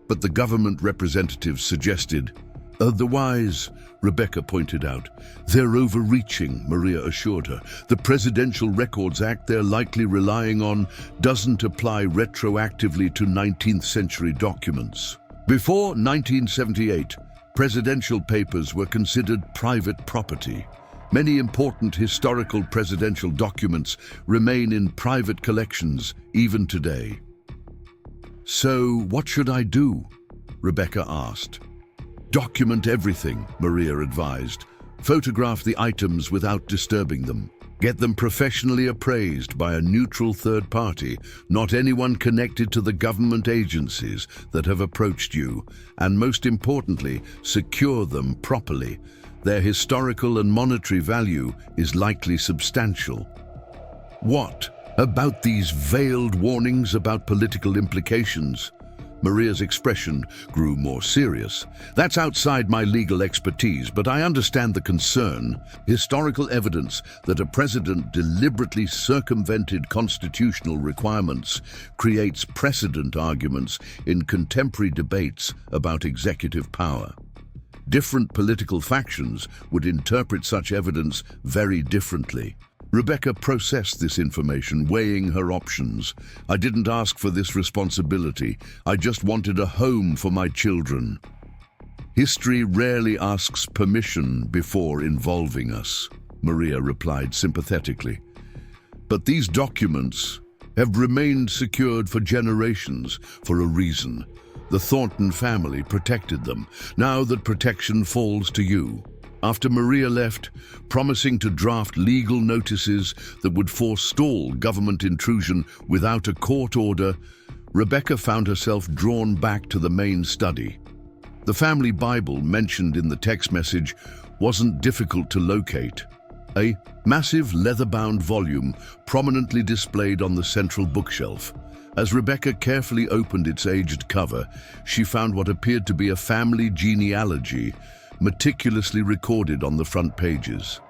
but the government representatives suggested otherwise. Rebecca pointed out. They're overreaching, Maria assured her. The Presidential Records Act they're likely relying on doesn't apply retroactively to 19th century documents. Before 1978, presidential papers were considered private property. Many important historical presidential documents remain in private collections even today. So, what should I do? Rebecca asked. Document everything, Maria advised. Photograph the items without disturbing them. Get them professionally appraised by a neutral third party, not anyone connected to the government agencies that have approached you. And most importantly, secure them properly. Their historical and monetary value is likely substantial. What about these veiled warnings about political implications? Maria's expression grew more serious. That's outside my legal expertise, but I understand the concern. Historical evidence that a president deliberately circumvented constitutional requirements creates precedent arguments in contemporary debates about executive power. Different political factions would interpret such evidence very differently. Rebecca processed this information, weighing her options. I didn't ask for this responsibility. I just wanted a home for my children. History rarely asks permission before involving us, Maria replied sympathetically. But these documents have remained secured for generations for a reason. The Thornton family protected them. Now that protection falls to you. After Maria left, promising to draft legal notices that would forestall government intrusion without a court order, Rebecca found herself drawn back to the main study. The family Bible mentioned in the text message wasn't difficult to locate. A massive leather-bound volume prominently displayed on the central bookshelf. As Rebecca carefully opened its aged cover, she found what appeared to be a family genealogy, meticulously recorded on the front pages.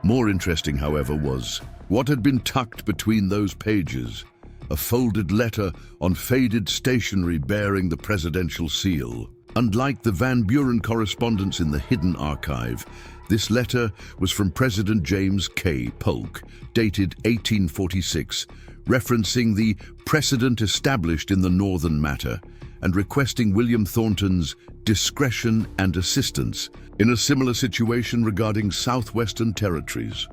More interesting, however, was what had been tucked between those pages, a folded letter on faded stationery bearing the presidential seal. Unlike the Van Buren correspondence in the hidden archive, this letter was from President James K. Polk, dated 1846, referencing the precedent established in the Northern matter and requesting William Thornton's discretion and assistance in a similar situation regarding southwestern territories.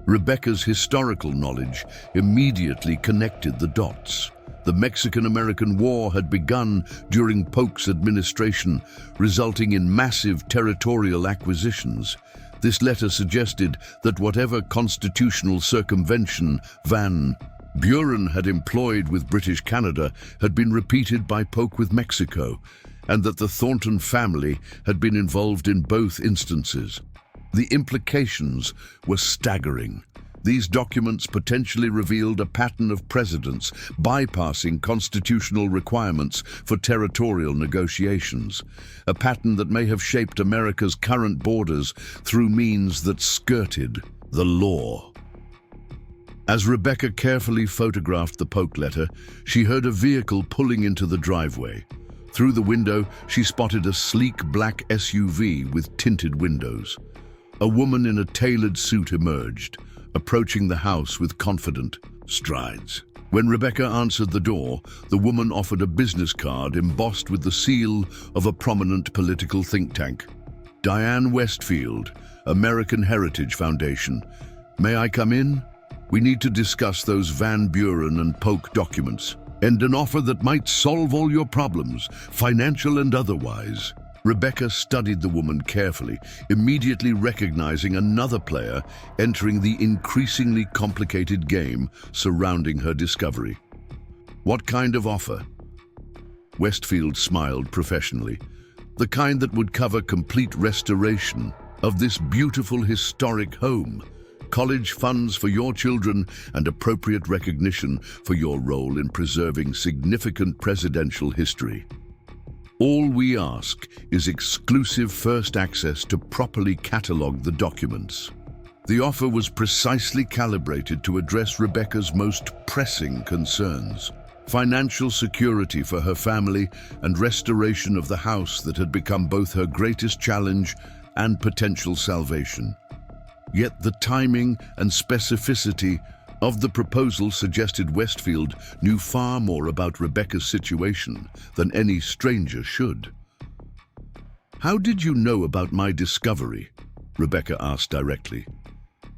Rebecca's historical knowledge immediately connected the dots. The Mexican-American War had begun during Polk's administration, resulting in massive territorial acquisitions. This letter suggested that whatever constitutional circumvention Van Buren had employed with British Canada had been repeated by Polk with Mexico, and that the Thornton family had been involved in both instances. The implications were staggering. These documents potentially revealed a pattern of presidents bypassing constitutional requirements for territorial negotiations, a pattern that may have shaped America's current borders through means that skirted the law. As Rebecca carefully photographed the Polk letter, she heard a vehicle pulling into the driveway. Through the window, she spotted a sleek black SUV with tinted windows. A woman in a tailored suit emerged, approaching the house with confident strides. When Rebecca answered the door, the woman offered a business card embossed with the seal of a prominent political think tank. Diane Westfield, American Heritage Foundation. May I come in? We need to discuss those Van Buren and Polk documents, and an offer that might solve all your problems, financial and otherwise. Rebecca studied the woman carefully, immediately recognizing another player entering the increasingly complicated game surrounding her discovery. What kind of offer? Westfield smiled professionally. The kind that would cover complete restoration of this beautiful historic home, college funds for your children, and appropriate recognition for your role in preserving significant presidential history. All we ask is exclusive first access to properly catalog the documents. The offer was precisely calibrated to address Rebecca's most pressing concerns. financial security for her family, and restoration of the house that had become both her greatest challenge and potential salvation. Yet the timing and specificity of the proposal suggested Westfield knew far more about Rebecca's situation than any stranger should. "How did you know about my discovery?" Rebecca asked directly.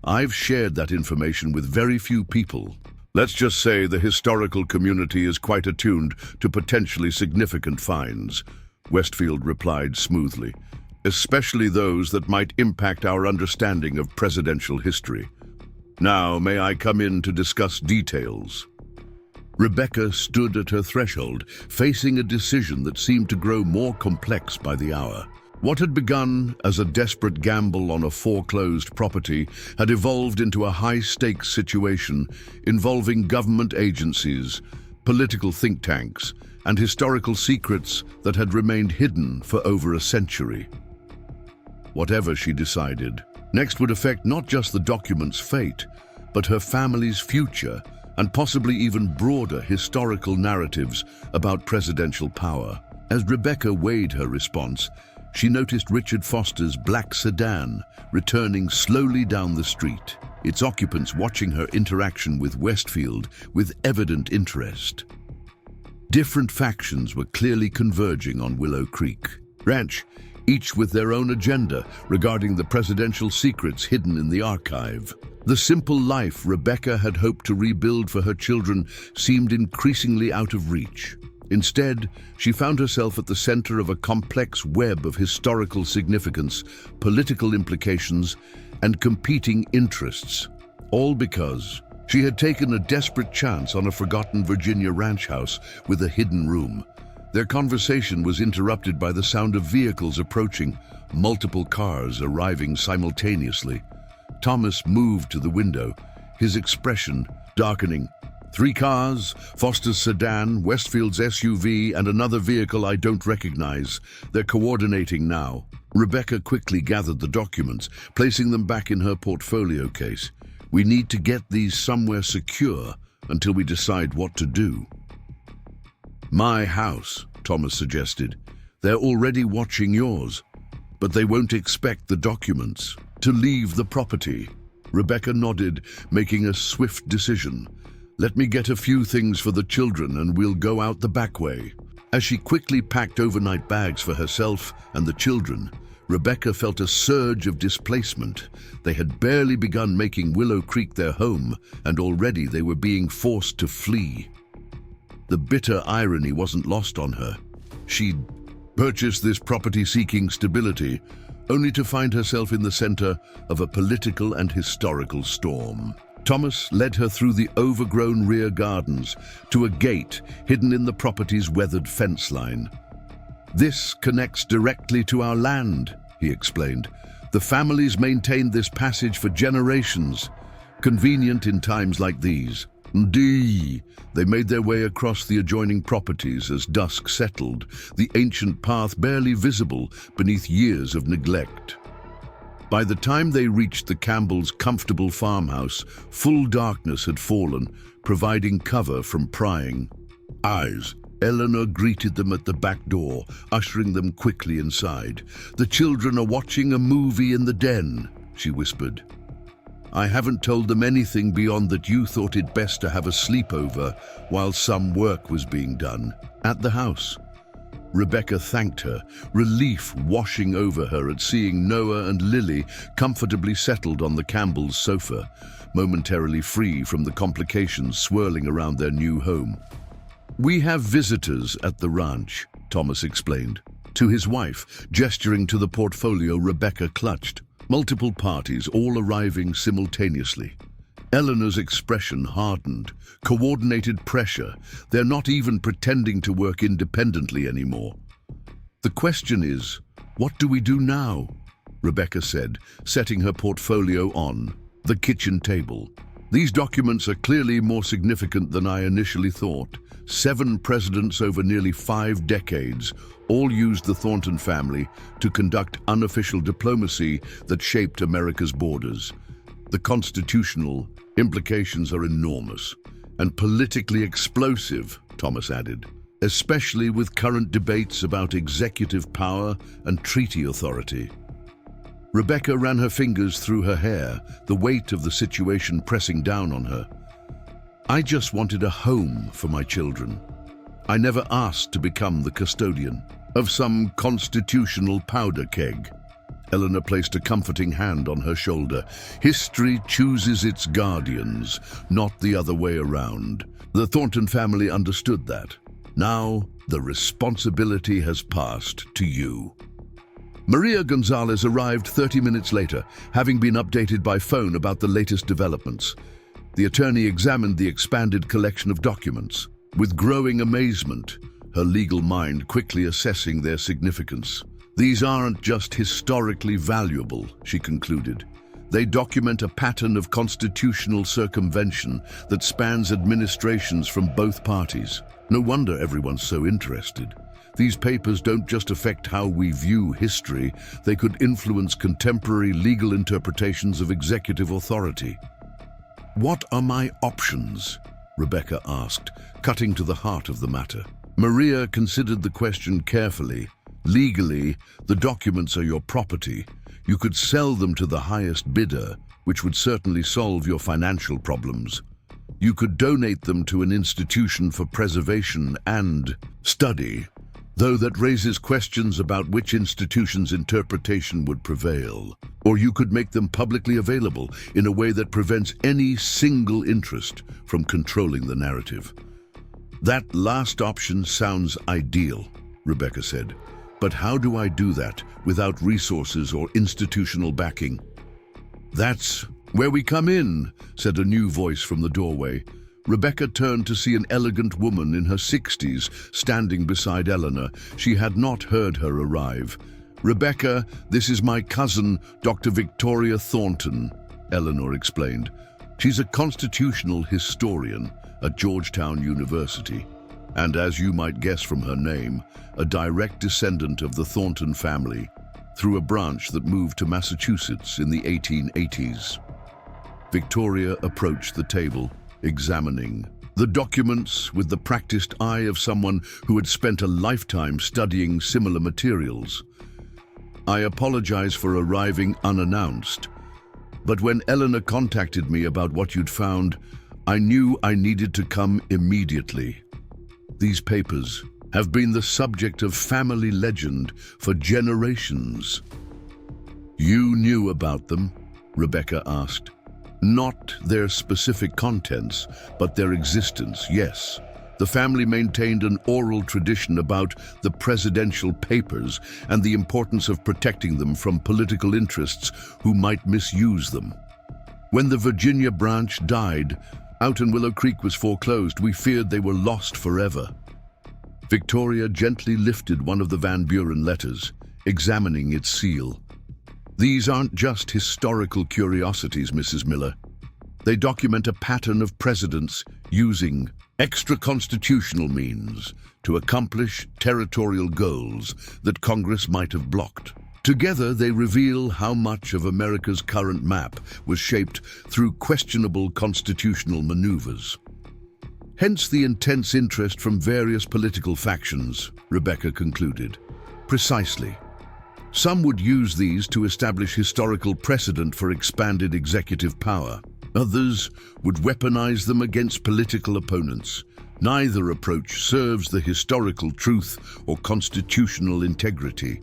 "I've shared that information with very few people. Let's just say the historical community is quite attuned to potentially significant finds," Westfield replied smoothly, "especially those that might impact our understanding of presidential history. Now, may I come in to discuss details?" Rebecca stood at her threshold, facing a decision that seemed to grow more complex by the hour. What had begun as a desperate gamble on a foreclosed property had evolved into a high-stakes situation involving government agencies, political think tanks, and historical secrets that had remained hidden for over a century. Whatever she decided, next would affect not just the document's fate, but her family's future and possibly even broader historical narratives about presidential power. As Rebecca weighed her response, she noticed Richard Foster's black sedan returning slowly down the street, its occupants watching her interaction with Westfield with evident interest. Different factions were clearly converging on Willow Creek Ranch, each with their own agenda regarding the presidential secrets hidden in the archive. The simple life Rebecca had hoped to rebuild for her children seemed increasingly out of reach. Instead, she found herself at the center of a complex web of historical significance, political implications, and competing interests, all because she had taken a desperate chance on a forgotten Virginia ranch house with a hidden room. Their conversation was interrupted by the sound of vehicles approaching, multiple cars arriving simultaneously. Thomas moved to the window, his expression darkening. 3 cars, Foster's sedan, Westfield's SUV, and another vehicle I don't recognize. They're coordinating now. Rebecca quickly gathered the documents, placing them back in her portfolio case. "We need to get these somewhere secure until we decide what to do." "My house," Thomas suggested. "They're already watching yours, but they won't expect the documents to leave the property." Rebecca nodded, making a swift decision. "Let me get a few things for the children and we'll go out the back way." As she quickly packed overnight bags for herself and the children, Rebecca felt a surge of displacement. They had barely begun making Willow Creek their home, and already they were being forced to flee. The bitter irony wasn't lost on her. She'd purchased this property seeking stability, only to find herself in the center of a political and historical storm. Thomas led her through the overgrown rear gardens to a gate hidden in the property's weathered fence line. "This connects directly to our land," he explained. "The families maintained this passage for generations. Convenient in times like these." They made their way across the adjoining properties as dusk settled, the ancient path barely visible beneath years of neglect. By the time they reached the Campbells' comfortable farmhouse, full darkness had fallen, providing cover from prying eyes. Eleanor greeted them at the back door, ushering them quickly inside. "The children are watching a movie in the den," she whispered. "I haven't told them anything beyond that you thought it best to have a sleepover while some work was being done at the house." Rebecca thanked her, relief washing over her at seeing Noah and Lily comfortably settled on the Campbells' sofa, momentarily free from the complications swirling around their new home. "We have visitors at the ranch," Thomas explained to his wife, gesturing to the portfolio Rebecca clutched. Multiple parties all arriving simultaneously. Eleanor's expression hardened. Coordinated pressure. They're not even pretending to work independently anymore. "The question is, what do we do now?" Rebecca said, setting her portfolio on the kitchen table. "These documents are clearly more significant than I initially thought. 7 presidents over nearly 5 decades all used the Thornton family to conduct unofficial diplomacy that shaped America's borders. The constitutional implications are enormous and politically explosive," Thomas added, especially with current debates about executive power and treaty authority. Rebecca ran her fingers through her hair, the weight of the situation pressing down on her. I just wanted a home for my children. I never asked to become the custodian of some constitutional powder keg. Eleanor placed a comforting hand on her shoulder. History chooses its guardians, not the other way around. The Thornton family understood that. Now, the responsibility has passed to you. Maria Gonzalez arrived 30 minutes later, having been updated by phone about the latest developments. The attorney examined the expanded collection of documents. With growing amazement, her legal mind quickly assessing their significance. These aren't just historically valuable, she concluded. They document a pattern of constitutional circumvention that spans administrations from both parties. No wonder everyone's so interested. These papers don't just affect how we view history, they could influence contemporary legal interpretations of executive authority. What are my options? Rebecca asked, cutting to the heart of the matter. Maria considered the question carefully. Legally, the documents are your property. You could sell them to the highest bidder, which would certainly solve your financial problems. You could donate them to an institution for preservation and study, though that raises questions about which institution's interpretation would prevail. Or you could make them publicly available in a way that prevents any single interest from controlling the narrative. That last option sounds ideal, Rebecca said. But how do I do that without resources or institutional backing? That's where we come in, said a new voice from the doorway. Rebecca turned to see an elegant woman in her 60s standing beside Eleanor. She had not heard her arrive. Rebecca, this is my cousin, Dr. Victoria Thornton, Eleanor explained. She's a constitutional historian at Georgetown University, and as you might guess from her name, a direct descendant of the Thornton family through a branch that moved to Massachusetts in the 1880s. Victoria approached the table, examining the documents with the practiced eye of someone who had spent a lifetime studying similar materials. I apologize for arriving unannounced, but when Eleanor contacted me about what you'd found, I knew I needed to come immediately. These papers have been the subject of family legend for generations. You knew about them? Rebecca asked. Not their specific contents, but their existence, yes. The family maintained an oral tradition about the presidential papers and the importance of protecting them from political interests who might misuse them. When the Virginia branch died, out in Willow Creek was foreclosed, we feared they were lost forever. Victoria gently lifted one of the Van Buren letters, examining its seal. These aren't just historical curiosities, Mrs. Miller. They document a pattern of presidents using extra-constitutional means to accomplish territorial goals that Congress might have blocked. Together, they reveal how much of America's current map was shaped through questionable constitutional maneuvers. Hence the intense interest from various political factions, Rebecca concluded. Precisely. Some would use these to establish historical precedent for expanded executive power. Others would weaponize them against political opponents. Neither approach serves the historical truth or constitutional integrity.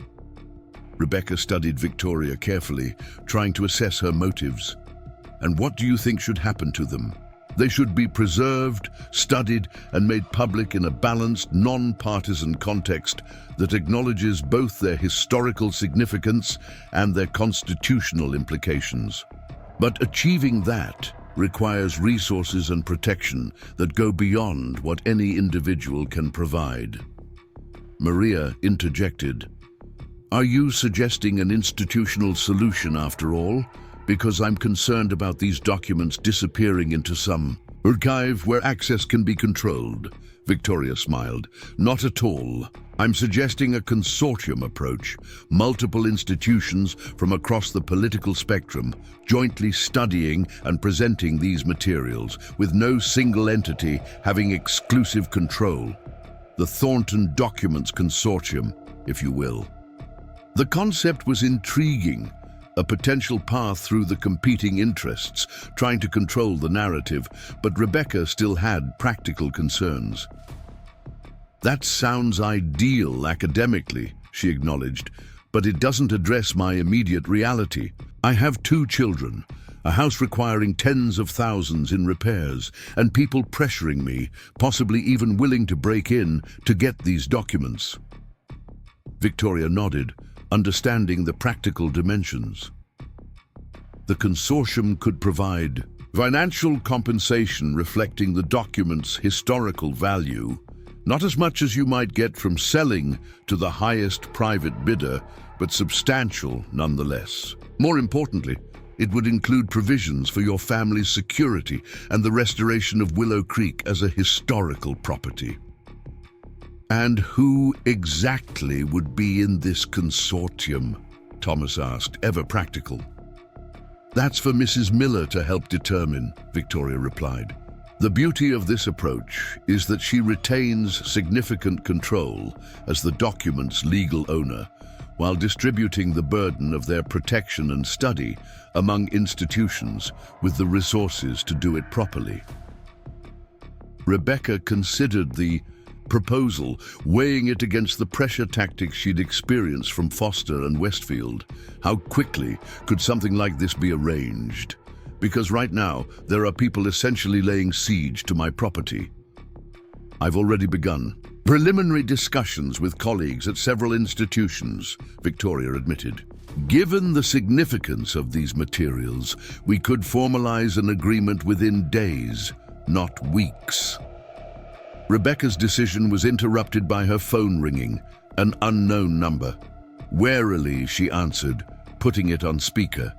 Rebecca studied Victoria carefully, trying to assess her motives. And what do you think should happen to them? They should be preserved, studied, and made public in a balanced, non-partisan context that acknowledges both their historical significance and their constitutional implications. But achieving that requires resources and protection that go beyond what any individual can provide. Maria interjected, "Are you suggesting an institutional solution after all? Because I'm concerned about these documents disappearing into some archive where access can be controlled," Victoria smiled. Not at all. I'm suggesting a consortium approach, multiple institutions from across the political spectrum, jointly studying and presenting these materials, with no single entity having exclusive control. The Thornton Documents Consortium, if you will. The concept was intriguing, a potential path through the competing interests, trying to control the narrative, but Rebecca still had practical concerns. That sounds ideal academically, she acknowledged, but it doesn't address my immediate reality. I have 2 children, a house requiring tens of thousands in repairs, and people pressuring me, possibly even willing to break in to get these documents. Victoria nodded, understanding the practical dimensions. The consortium could provide financial compensation reflecting the document's historical value, not as much as you might get from selling to the highest private bidder, but substantial nonetheless. More importantly, it would include provisions for your family's security and the restoration of Willow Creek as a historical property. And who exactly would be in this consortium? Thomas asked, ever practical. That's for Mrs. Miller to help determine, Victoria replied. The beauty of this approach is that she retains significant control as the document's legal owner, while distributing the burden of their protection and study among institutions with the resources to do it properly. Rebecca considered the proposal, weighing it against the pressure tactics she'd experienced from Foster and Westfield. How quickly could something like this be arranged? Because right now, there are people essentially laying siege to my property. I've already begun preliminary discussions with colleagues at several institutions, Victoria admitted. Given the significance of these materials, we could formalize an agreement within days, not weeks. Rebecca's decision was interrupted by her phone ringing, an unknown number. Warily, she answered, putting it on speaker.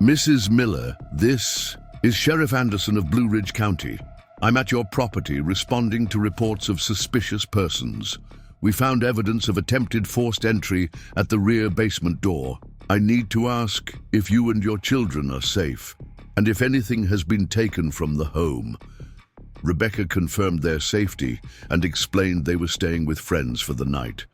Mrs. Miller, this is Sheriff Anderson of Blue Ridge County. I'm at your property responding to reports of suspicious persons. We found evidence of attempted forced entry at the rear basement door. I need to ask if you and your children are safe, and if anything has been taken from the home. Rebecca confirmed their safety and explained they were staying with friends for the night.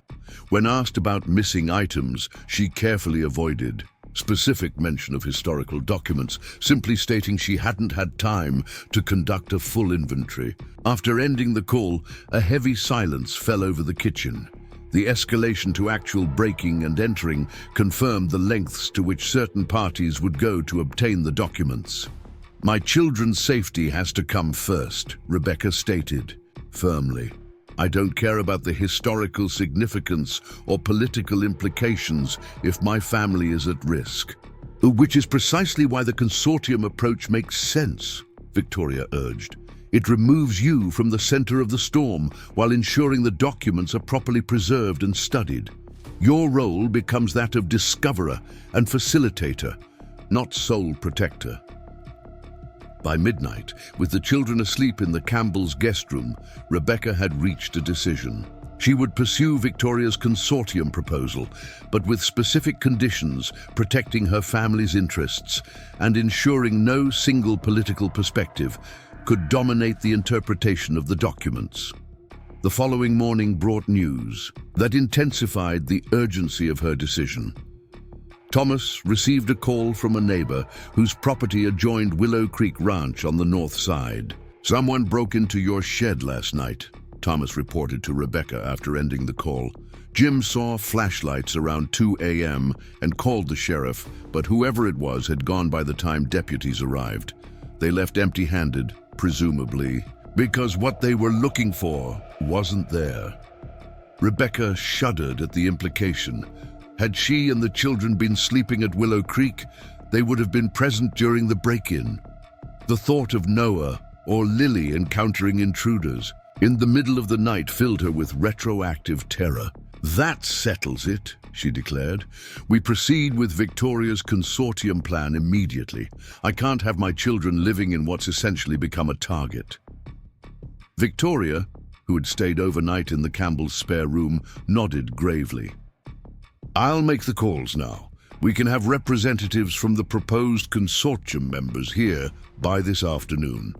When asked about missing items, she carefully avoided specific mention of historical documents, simply stating she hadn't had time to conduct a full inventory. After ending the call, a heavy silence fell over the kitchen. The escalation to actual breaking and entering confirmed the lengths to which certain parties would go to obtain the documents. My children's safety has to come first, Rebecca stated, firmly. I don't care about the historical significance or political implications if my family is at risk. Which is precisely why the consortium approach makes sense, Victoria urged. It removes you from the center of the storm while ensuring the documents are properly preserved and studied. Your role becomes that of discoverer and facilitator, not sole protector. By midnight, with the children asleep in the Campbells' guest room, Rebecca had reached a decision. She would pursue Victoria's consortium proposal, but with specific conditions protecting her family's interests and ensuring no single political perspective could dominate the interpretation of the documents. The following morning brought news that intensified the urgency of her decision. Thomas received a call from a neighbor whose property adjoined Willow Creek Ranch on the north side. Someone broke into your shed last night, Thomas reported to Rebecca after ending the call. Jim saw flashlights around 2 a.m. and called the sheriff, but whoever it was had gone by the time deputies arrived. They left empty-handed, presumably, because what they were looking for wasn't there. Rebecca shuddered at the implication. Had she and the children been sleeping at Willow Creek, they would have been present during the break-in. The thought of Noah or Lily encountering intruders in the middle of the night filled her with retroactive terror. That settles it, she declared. We proceed with Victoria's consortium plan immediately. I can't have my children living in what's essentially become a target. Victoria, who had stayed overnight in the Campbell's spare room, nodded gravely. "I'll make the calls now. We can have representatives from the proposed consortium members here by this afternoon."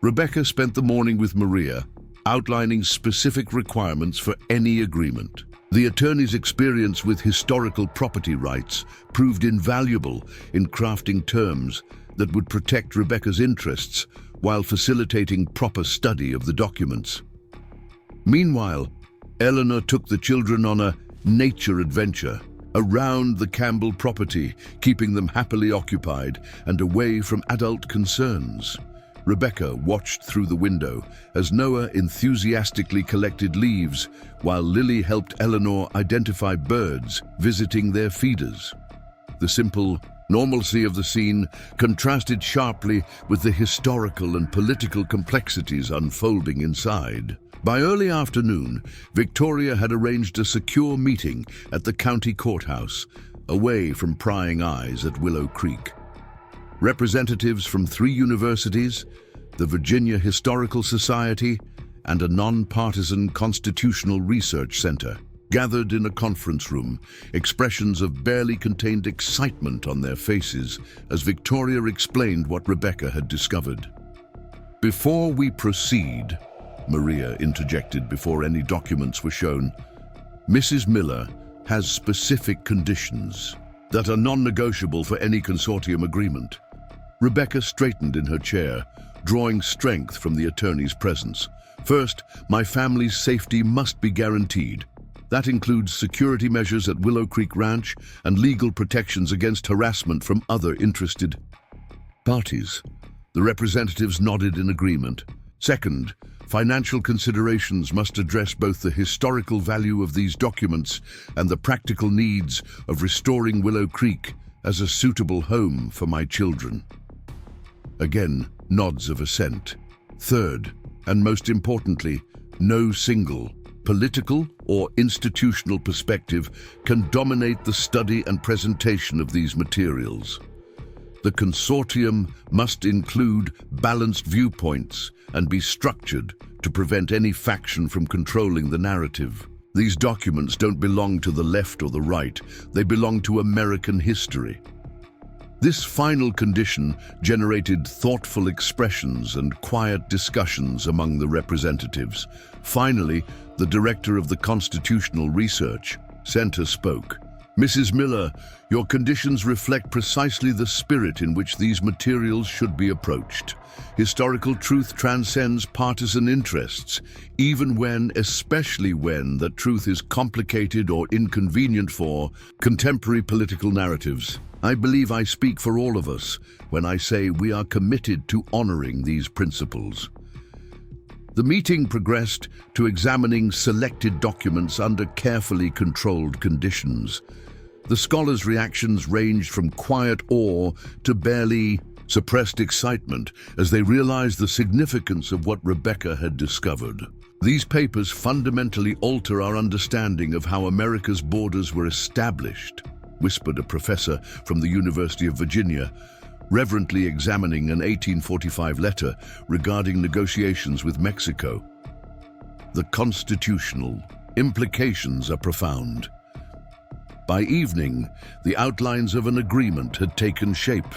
Rebecca spent the morning with Maria, outlining specific requirements for any agreement. The attorney's experience with historical property rights proved invaluable in crafting terms that would protect Rebecca's interests while facilitating proper study of the documents. Meanwhile, Eleanor took the children on a nature adventure around the Campbell property, keeping them happily occupied and away from adult concerns. Rebecca watched through the window as Noah enthusiastically collected leaves, while Lily helped Eleanor identify birds visiting their feeders. The simple normalcy of the scene contrasted sharply with the historical and political complexities unfolding inside. By early afternoon, Victoria had arranged a secure meeting at the county courthouse, away from prying eyes at Willow Creek. Representatives from 3 universities, the Virginia Historical Society, and a nonpartisan constitutional research center gathered in a conference room, expressions of barely contained excitement on their faces as Victoria explained what Rebecca had discovered. "Before we proceed," Maria interjected before any documents were shown, "Mrs. Miller has specific conditions that are non-negotiable for any consortium agreement." Rebecca straightened in her chair, drawing strength from the attorney's presence. "First, my family's safety must be guaranteed. That includes security measures at Willow Creek Ranch and legal protections against harassment from other interested parties." The representatives nodded in agreement. "Second, financial considerations must address both the historical value of these documents and the practical needs of restoring Willow Creek as a suitable home for my children." Again, nods of assent. "Third, and most importantly, no single political or institutional perspective can dominate the study and presentation of these materials. The consortium must include balanced viewpoints and be structured to prevent any faction from controlling the narrative. These documents don't belong to the left or the right, they belong to American history." This final condition generated thoughtful expressions and quiet discussions among the representatives. Finally, the director of the Constitutional Research Center spoke. "Mrs. Miller, your conditions reflect precisely the spirit in which these materials should be approached. Historical truth transcends partisan interests, even when, especially when, that truth is complicated or inconvenient for contemporary political narratives. I believe I speak for all of us when I say we are committed to honoring these principles." The meeting progressed to examining selected documents under carefully controlled conditions. The scholars' reactions ranged from quiet awe to barely suppressed excitement as they realized the significance of what Rebecca had discovered. "These papers fundamentally alter our understanding of how America's borders were established," whispered a professor from the University of Virginia, reverently examining an 1845 letter regarding negotiations with Mexico. "The constitutional implications are profound." By evening, the outlines of an agreement had taken shape.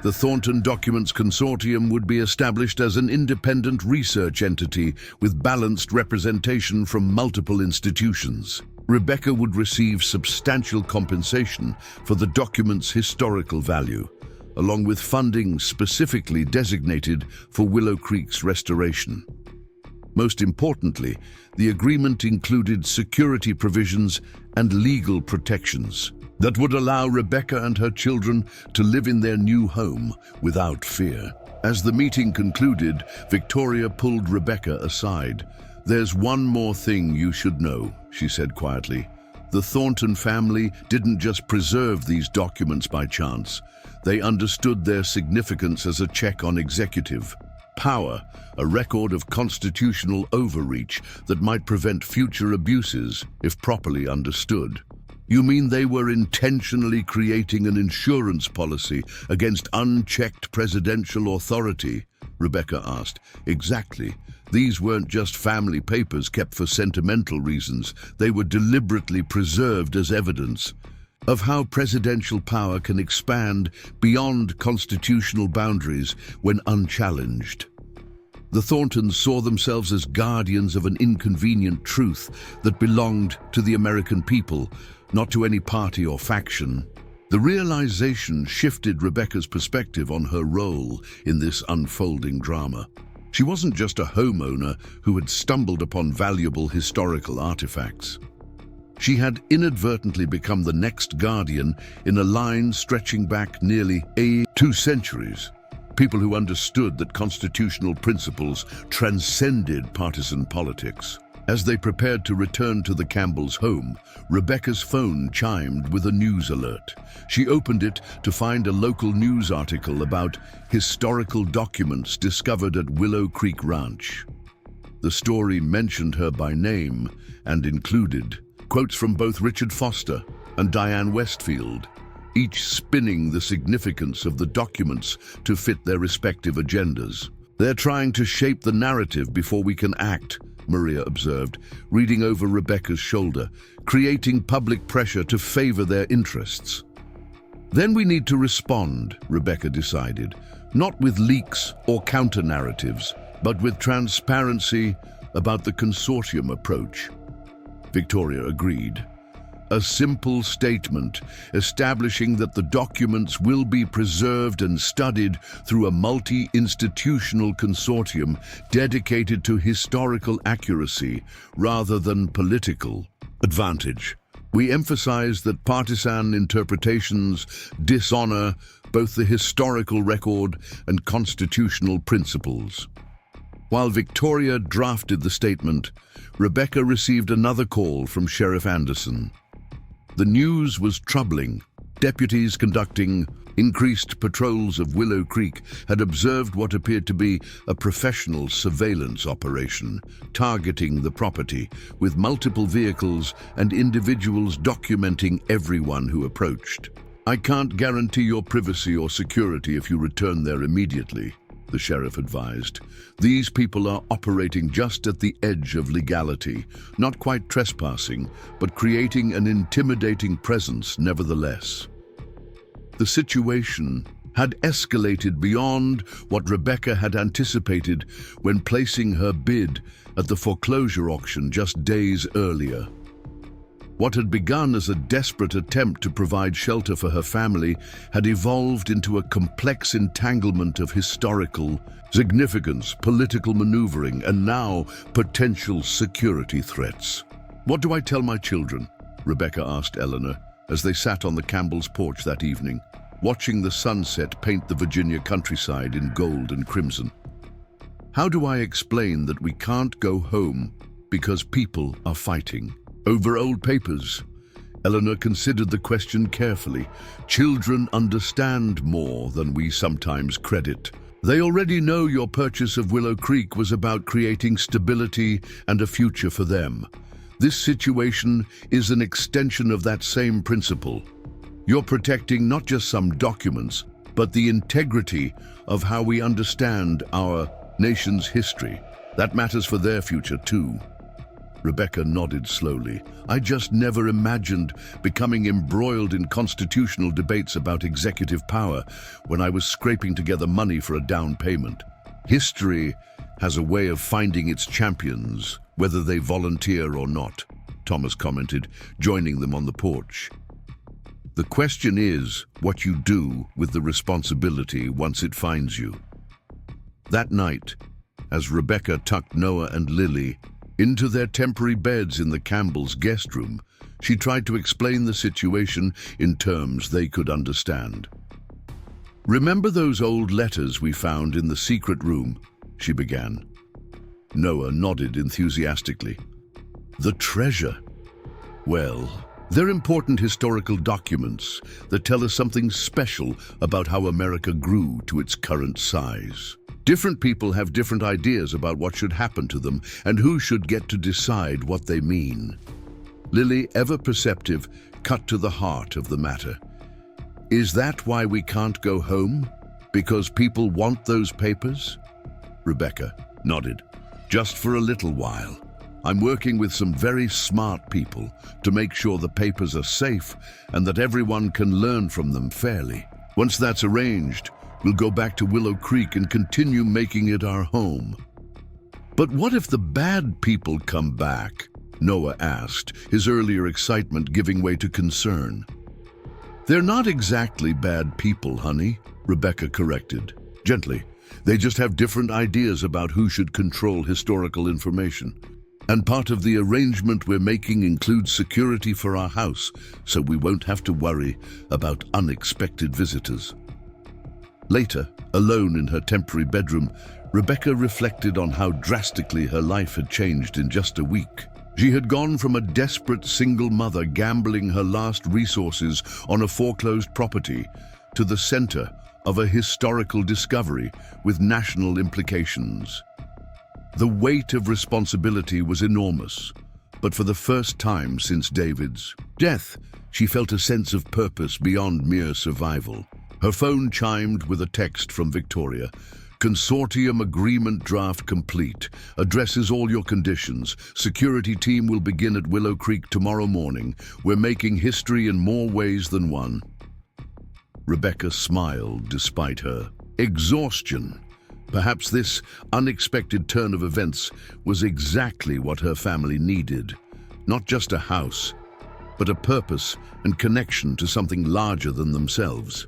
The Thornton Documents Consortium would be established as an independent research entity with balanced representation from multiple institutions. Rebecca would receive substantial compensation for the document's historical value, along with funding specifically designated for Willow Creek's restoration. Most importantly, the agreement included security provisions and legal protections that would allow Rebecca and her children to live in their new home without fear. As the meeting concluded, Victoria pulled Rebecca aside. "There's one more thing you should know," she said quietly. "The Thornton family didn't just preserve these documents by chance. They understood their significance as a check on executive power, a record of constitutional overreach that might prevent future abuses if properly understood." "You mean they were intentionally creating an insurance policy against unchecked presidential authority?" Rebecca asked. Exactly. These weren't just family papers kept for sentimental reasons. They were deliberately preserved as evidence of how presidential power can expand beyond constitutional boundaries when unchallenged. The Thorntons saw themselves as guardians of an inconvenient truth that belonged to the American people, not to any party or faction. The realization shifted Rebecca's perspective on her role in this unfolding drama. She wasn't just a homeowner who had stumbled upon valuable historical artifacts. She had inadvertently become the next guardian in a line stretching back nearly 2 centuries. People who understood that constitutional principles transcended partisan politics. As they prepared to return to the Campbells' home, Rebecca's phone chimed with a news alert. She opened it to find a local news article about historical documents discovered at Willow Creek Ranch. The story mentioned her by name and included quotes from both Richard Foster and Diane Westfield, each spinning the significance of the documents to fit their respective agendas. "They're trying to shape the narrative before we can act," Maria observed, reading over Rebecca's shoulder, "creating public pressure to favor their interests." "Then we need to respond," Rebecca decided, "not with leaks or counter-narratives, but with transparency about the consortium approach." Victoria agreed. A simple statement establishing that the documents will be preserved and studied through a multi-institutional consortium dedicated to historical accuracy rather than political advantage. "We emphasize that partisan interpretations dishonor both the historical record and constitutional principles." While Victoria drafted the statement, Rebecca received another call from Sheriff Anderson. The news was troubling. Deputies conducting increased patrols of Willow Creek had observed what appeared to be a professional surveillance operation, targeting the property, with multiple vehicles and individuals documenting everyone who approached. "I can't guarantee your privacy or security if you return there immediately," the sheriff advised. "These people are operating just at the edge of legality, not quite trespassing, but creating an intimidating presence nevertheless." The situation had escalated beyond what Rebecca had anticipated when placing her bid at the foreclosure auction just days earlier. What had begun as a desperate attempt to provide shelter for her family had evolved into a complex entanglement of historical significance, political maneuvering, and now potential security threats. "What do I tell my children?" Rebecca asked Eleanor as they sat on the Campbells' porch that evening, watching the sunset paint the Virginia countryside in gold and crimson. "How do I explain that we can't go home because people are fighting over old papers?" Eleanor considered the question carefully. "Children understand more than we sometimes credit. They already know your purchase of Willow Creek was about creating stability and a future for them. This situation is an extension of that same principle. You're protecting not just some documents, but the integrity of how we understand our nation's history. That matters for their future too." Rebecca nodded slowly. "I just never imagined becoming embroiled in constitutional debates about executive power when I was scraping together money for a down payment. History has a way of finding its champions, whether they volunteer or not," Thomas commented, joining them on the porch. "The question is what you do with the responsibility once it finds you." That night, as Rebecca tucked Noah and Lily into their temporary beds in the Campbells' guest room, she tried to explain the situation in terms they could understand. "Remember those old letters we found in the secret room?" she began. Noah nodded enthusiastically. "The treasure? Well, they're important historical documents that tell us something special about how America grew to its current size. Different people have different ideas about what should happen to them and who should get to decide what they mean." Lily, ever perceptive, cut to the heart of the matter. "Is that why we can't go home? Because people want those papers?" Rebecca nodded. Just for a little while. I'm working with some very smart people to make sure the papers are safe and that everyone can learn from them fairly. Once that's arranged, we'll go back to Willow Creek and continue making it our home. But what if the bad people come back? Noah asked, his earlier excitement giving way to concern. They're not exactly bad people, honey, Rebecca corrected, gently. They just have different ideas about who should control historical information. And part of the arrangement we're making includes security for our house, so we won't have to worry about unexpected visitors. Later, alone in her temporary bedroom, Rebecca reflected on how drastically her life had changed in just a week. She had gone from a desperate single mother gambling her last resources on a foreclosed property to the center of a historical discovery with national implications. The weight of responsibility was enormous, but for the first time since David's death, she felt a sense of purpose beyond mere survival. Her phone chimed with a text from Victoria. Consortium agreement draft complete. Addresses all your conditions. Security team will begin at Willow Creek tomorrow morning. We're making history in more ways than one. Rebecca smiled despite her exhaustion. Perhaps this unexpected turn of events was exactly what her family needed. Not just a house, but a purpose and connection to something larger than themselves.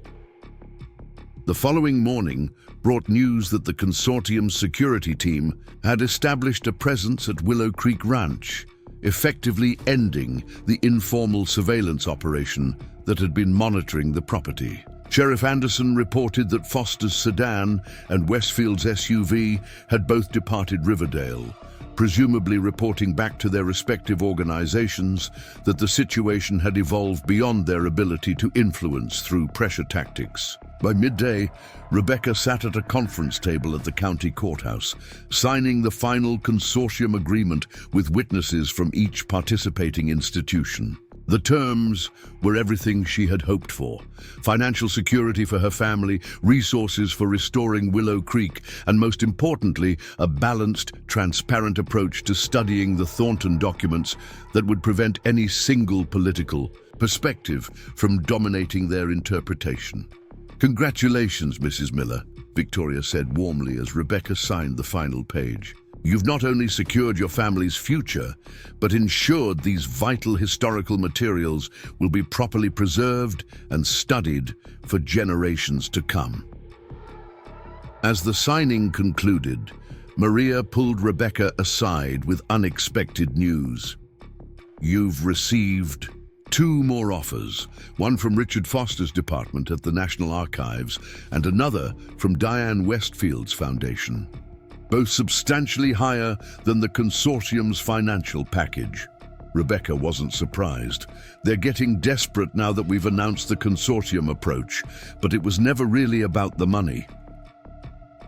The following morning brought news that the consortium's security team had established a presence at Willow Creek Ranch, effectively ending the informal surveillance operation that had been monitoring the property. Sheriff Anderson reported that Foster's sedan and Westfield's SUV had both departed Riverdale, presumably reporting back to their respective organizations that the situation had evolved beyond their ability to influence through pressure tactics. By midday, Rebecca sat at a conference table at the county courthouse, signing the final consortium agreement with witnesses from each participating institution. The terms were everything she had hoped for: financial security for her family, resources for restoring Willow Creek, and most importantly, a balanced, transparent approach to studying the Thornton documents that would prevent any single political perspective from dominating their interpretation. "Congratulations, Mrs. Miller," Victoria said warmly as Rebecca signed the final page. "You've not only secured your family's future, but ensured these vital historical materials will be properly preserved and studied for generations to come." As the signing concluded, Maria pulled Rebecca aside with unexpected news. "You've received 2 more offers, one from Richard Foster's department at the National Archives and another from Diane Westfield's foundation. Both substantially higher than the consortium's financial package." Rebecca wasn't surprised. "They're getting desperate now that we've announced the consortium approach, but it was never really about the money."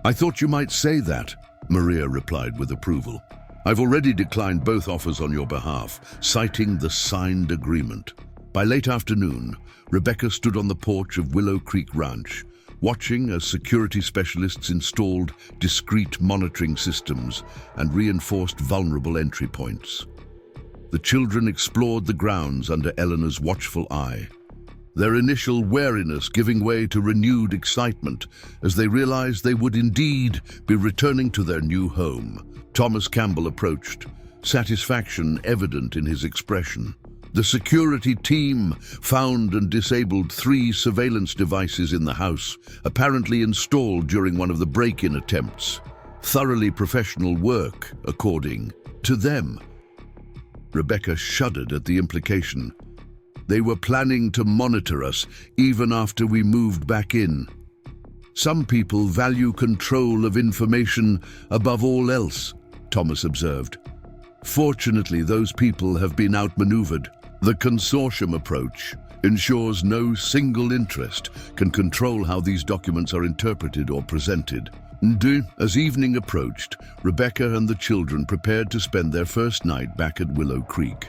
"I thought you might say that," Maria replied with approval. "I've already declined both offers on your behalf, citing the signed agreement." By late afternoon, Rebecca stood on the porch of Willow Creek Ranch, watching as security specialists installed discreet monitoring systems and reinforced vulnerable entry points. The children explored the grounds under Eleanor's watchful eye, their initial wariness giving way to renewed excitement as they realized they would indeed be returning to their new home. Thomas Campbell approached, satisfaction evident in his expression. The security team found and disabled 3 surveillance devices in the house, apparently installed during one of the break-in attempts. Thoroughly professional work, according to them. Rebecca shuddered at the implication. They were planning to monitor us even after we moved back in. "Some people value control of information above all else," Thomas observed. "Fortunately, those people have been outmaneuvered. The consortium approach ensures no single interest can control how these documents are interpreted or presented." As evening approached, Rebecca and the children prepared to spend their first night back at Willow Creek.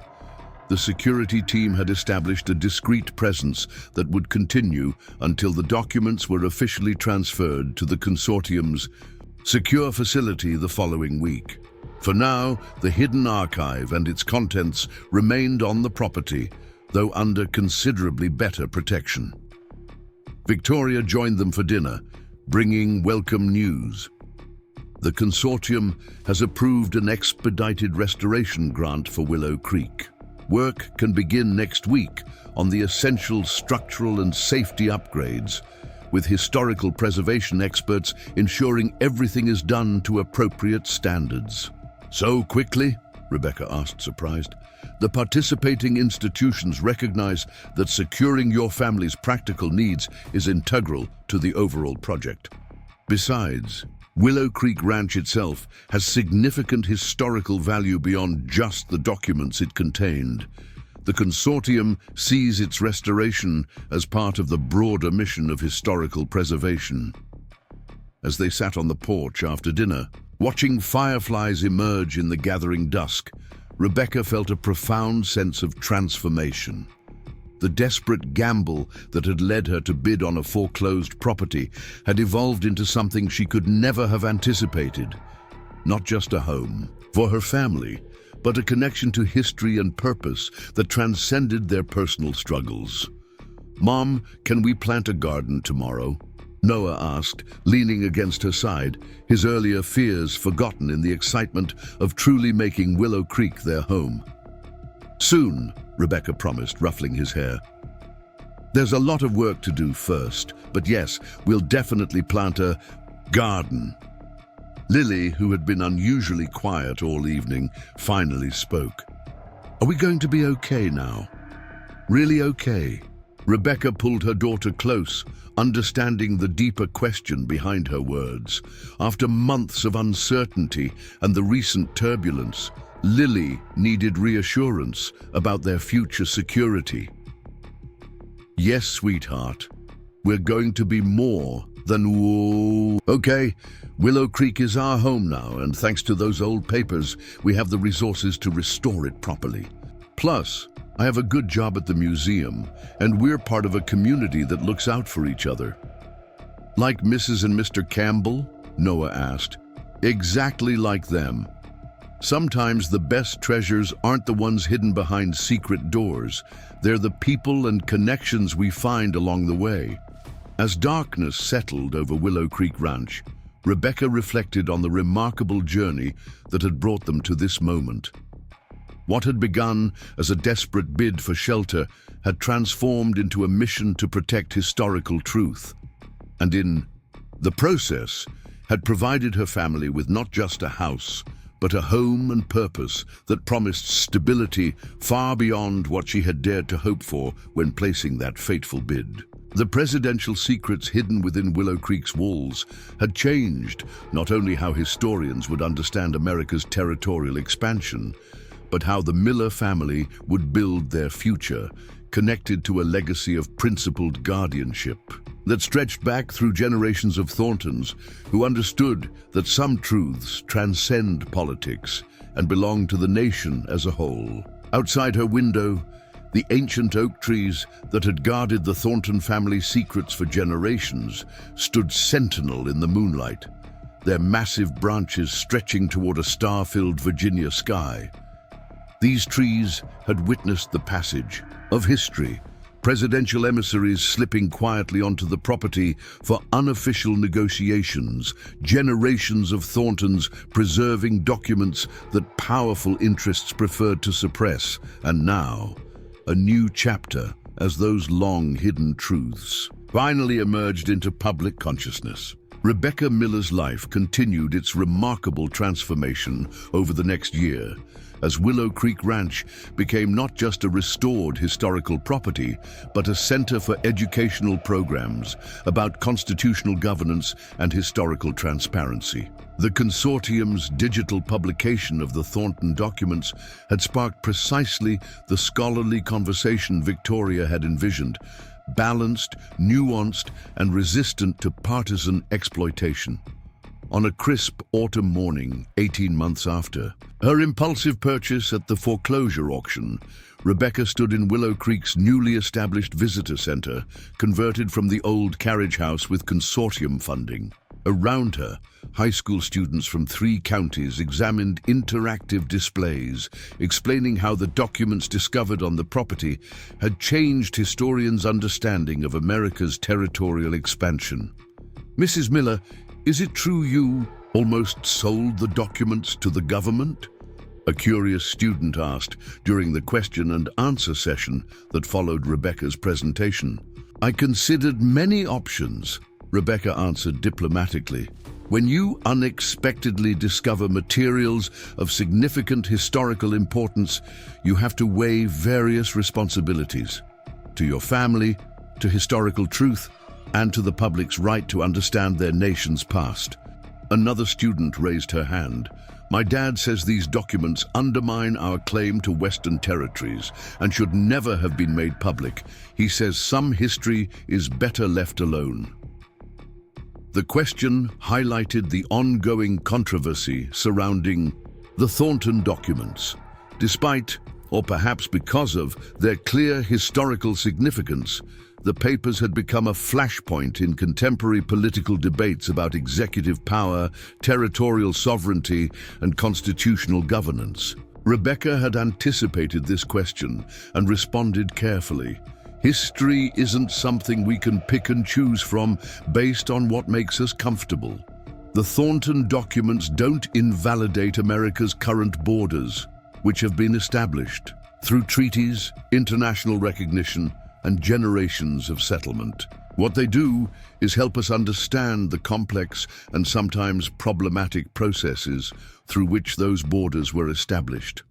The security team had established a discreet presence that would continue until the documents were officially transferred to the consortium's Secure facility the following week. For now, the hidden archive and its contents remained on the property, though under considerably better protection. Victoria joined them for dinner, bringing welcome news. The consortium has approved an expedited restoration grant for Willow Creek. Work can begin next week on the essential structural and safety upgrades, with historical preservation experts ensuring everything is done to appropriate standards. So quickly? Rebecca asked, surprised. The participating institutions recognize that securing your family's practical needs is integral to the overall project. Besides, Willow Creek Ranch itself has significant historical value beyond just the documents it contained. The consortium sees its restoration as part of the broader mission of historical preservation. As they sat on the porch after dinner, watching fireflies emerge in the gathering dusk, Rebecca felt a profound sense of transformation. The desperate gamble that had led her to bid on a foreclosed property had evolved into something she could never have anticipated. Not just a home for her family, but a connection to history and purpose that transcended their personal struggles. "Mom, can we plant a garden tomorrow?" Noah asked, leaning against her side, his earlier fears forgotten in the excitement of truly making Willow Creek their home. "Soon," Rebecca promised, ruffling his hair. "There's a lot of work to do first, but yes, we'll definitely plant a garden." Lily, who had been unusually quiet all evening, finally spoke. "Are we going to be okay now? Really okay?" Rebecca pulled her daughter close, understanding the deeper question behind her words. After months of uncertainty and the recent turbulence, Lily needed reassurance about their future security. "Yes, sweetheart. We're going to be more than whoa. Okay, Willow Creek is our home now, and thanks to those old papers, we have the resources to restore it properly. Plus, I have a good job at the museum, and we're part of a community that looks out for each other." "Like Mrs. and Mr. Campbell?" Noah asked. "Exactly like them. Sometimes the best treasures aren't the ones hidden behind secret doors. They're the people and connections we find along the way." As darkness settled over Willow Creek Ranch, Rebecca reflected on the remarkable journey that had brought them to this moment. What had begun as a desperate bid for shelter had transformed into a mission to protect historical truth, and in the process had provided her family with not just a house, but a home and purpose that promised stability far beyond what she had dared to hope for when placing that fateful bid. The presidential secrets hidden within Willow Creek's walls had changed not only how historians would understand America's territorial expansion, but how the Miller family would build their future, connected to a legacy of principled guardianship that stretched back through generations of Thorntons who understood that some truths transcend politics and belong to the nation as a whole. Outside her window, the ancient oak trees that had guarded the Thornton family secrets for generations stood sentinel in the moonlight, their massive branches stretching toward a star-filled Virginia sky. These trees had witnessed the passage of history, presidential emissaries slipping quietly onto the property for unofficial negotiations, generations of Thorntons preserving documents that powerful interests preferred to suppress, and now, a new chapter as those long-hidden truths finally emerged into public consciousness. Rebecca Miller's life continued its remarkable transformation over the next year, as Willow Creek Ranch became not just a restored historical property, but a center for educational programs about constitutional governance and historical transparency. The consortium's digital publication of the Thornton documents had sparked precisely the scholarly conversation Victoria had envisioned, balanced, nuanced, and resistant to partisan exploitation. On a crisp autumn morning, 18 months after her impulsive purchase at the foreclosure auction, Rebecca stood in Willow Creek's newly established visitor center, converted from the old carriage house with consortium funding. Around her, high school students from 3 counties examined interactive displays explaining how the documents discovered on the property had changed historians' understanding of America's territorial expansion. "Mrs. Miller, is it true you almost sold the documents to the government?" a curious student asked during the question and answer session that followed Rebecca's presentation. "I considered many options," Rebecca answered diplomatically. "When you unexpectedly discover materials of significant historical importance, you have to weigh various responsibilities. To your family, to historical truth, and to the public's right to understand their nation's past." Another student raised her hand. "My dad says these documents undermine our claim to Western territories and should never have been made public. He says some history is better left alone." The question highlighted the ongoing controversy surrounding the Thornton documents. Despite, or perhaps because of, their clear historical significance, the papers had become a flashpoint in contemporary political debates about executive power, territorial sovereignty, and constitutional governance. Rebecca had anticipated this question and responded carefully. "History isn't something we can pick and choose from based on what makes us comfortable. The Thornton documents don't invalidate America's current borders, which have been established through treaties, international recognition, and generations of settlement. What they do is help us understand the complex and sometimes problematic processes through which those borders were established."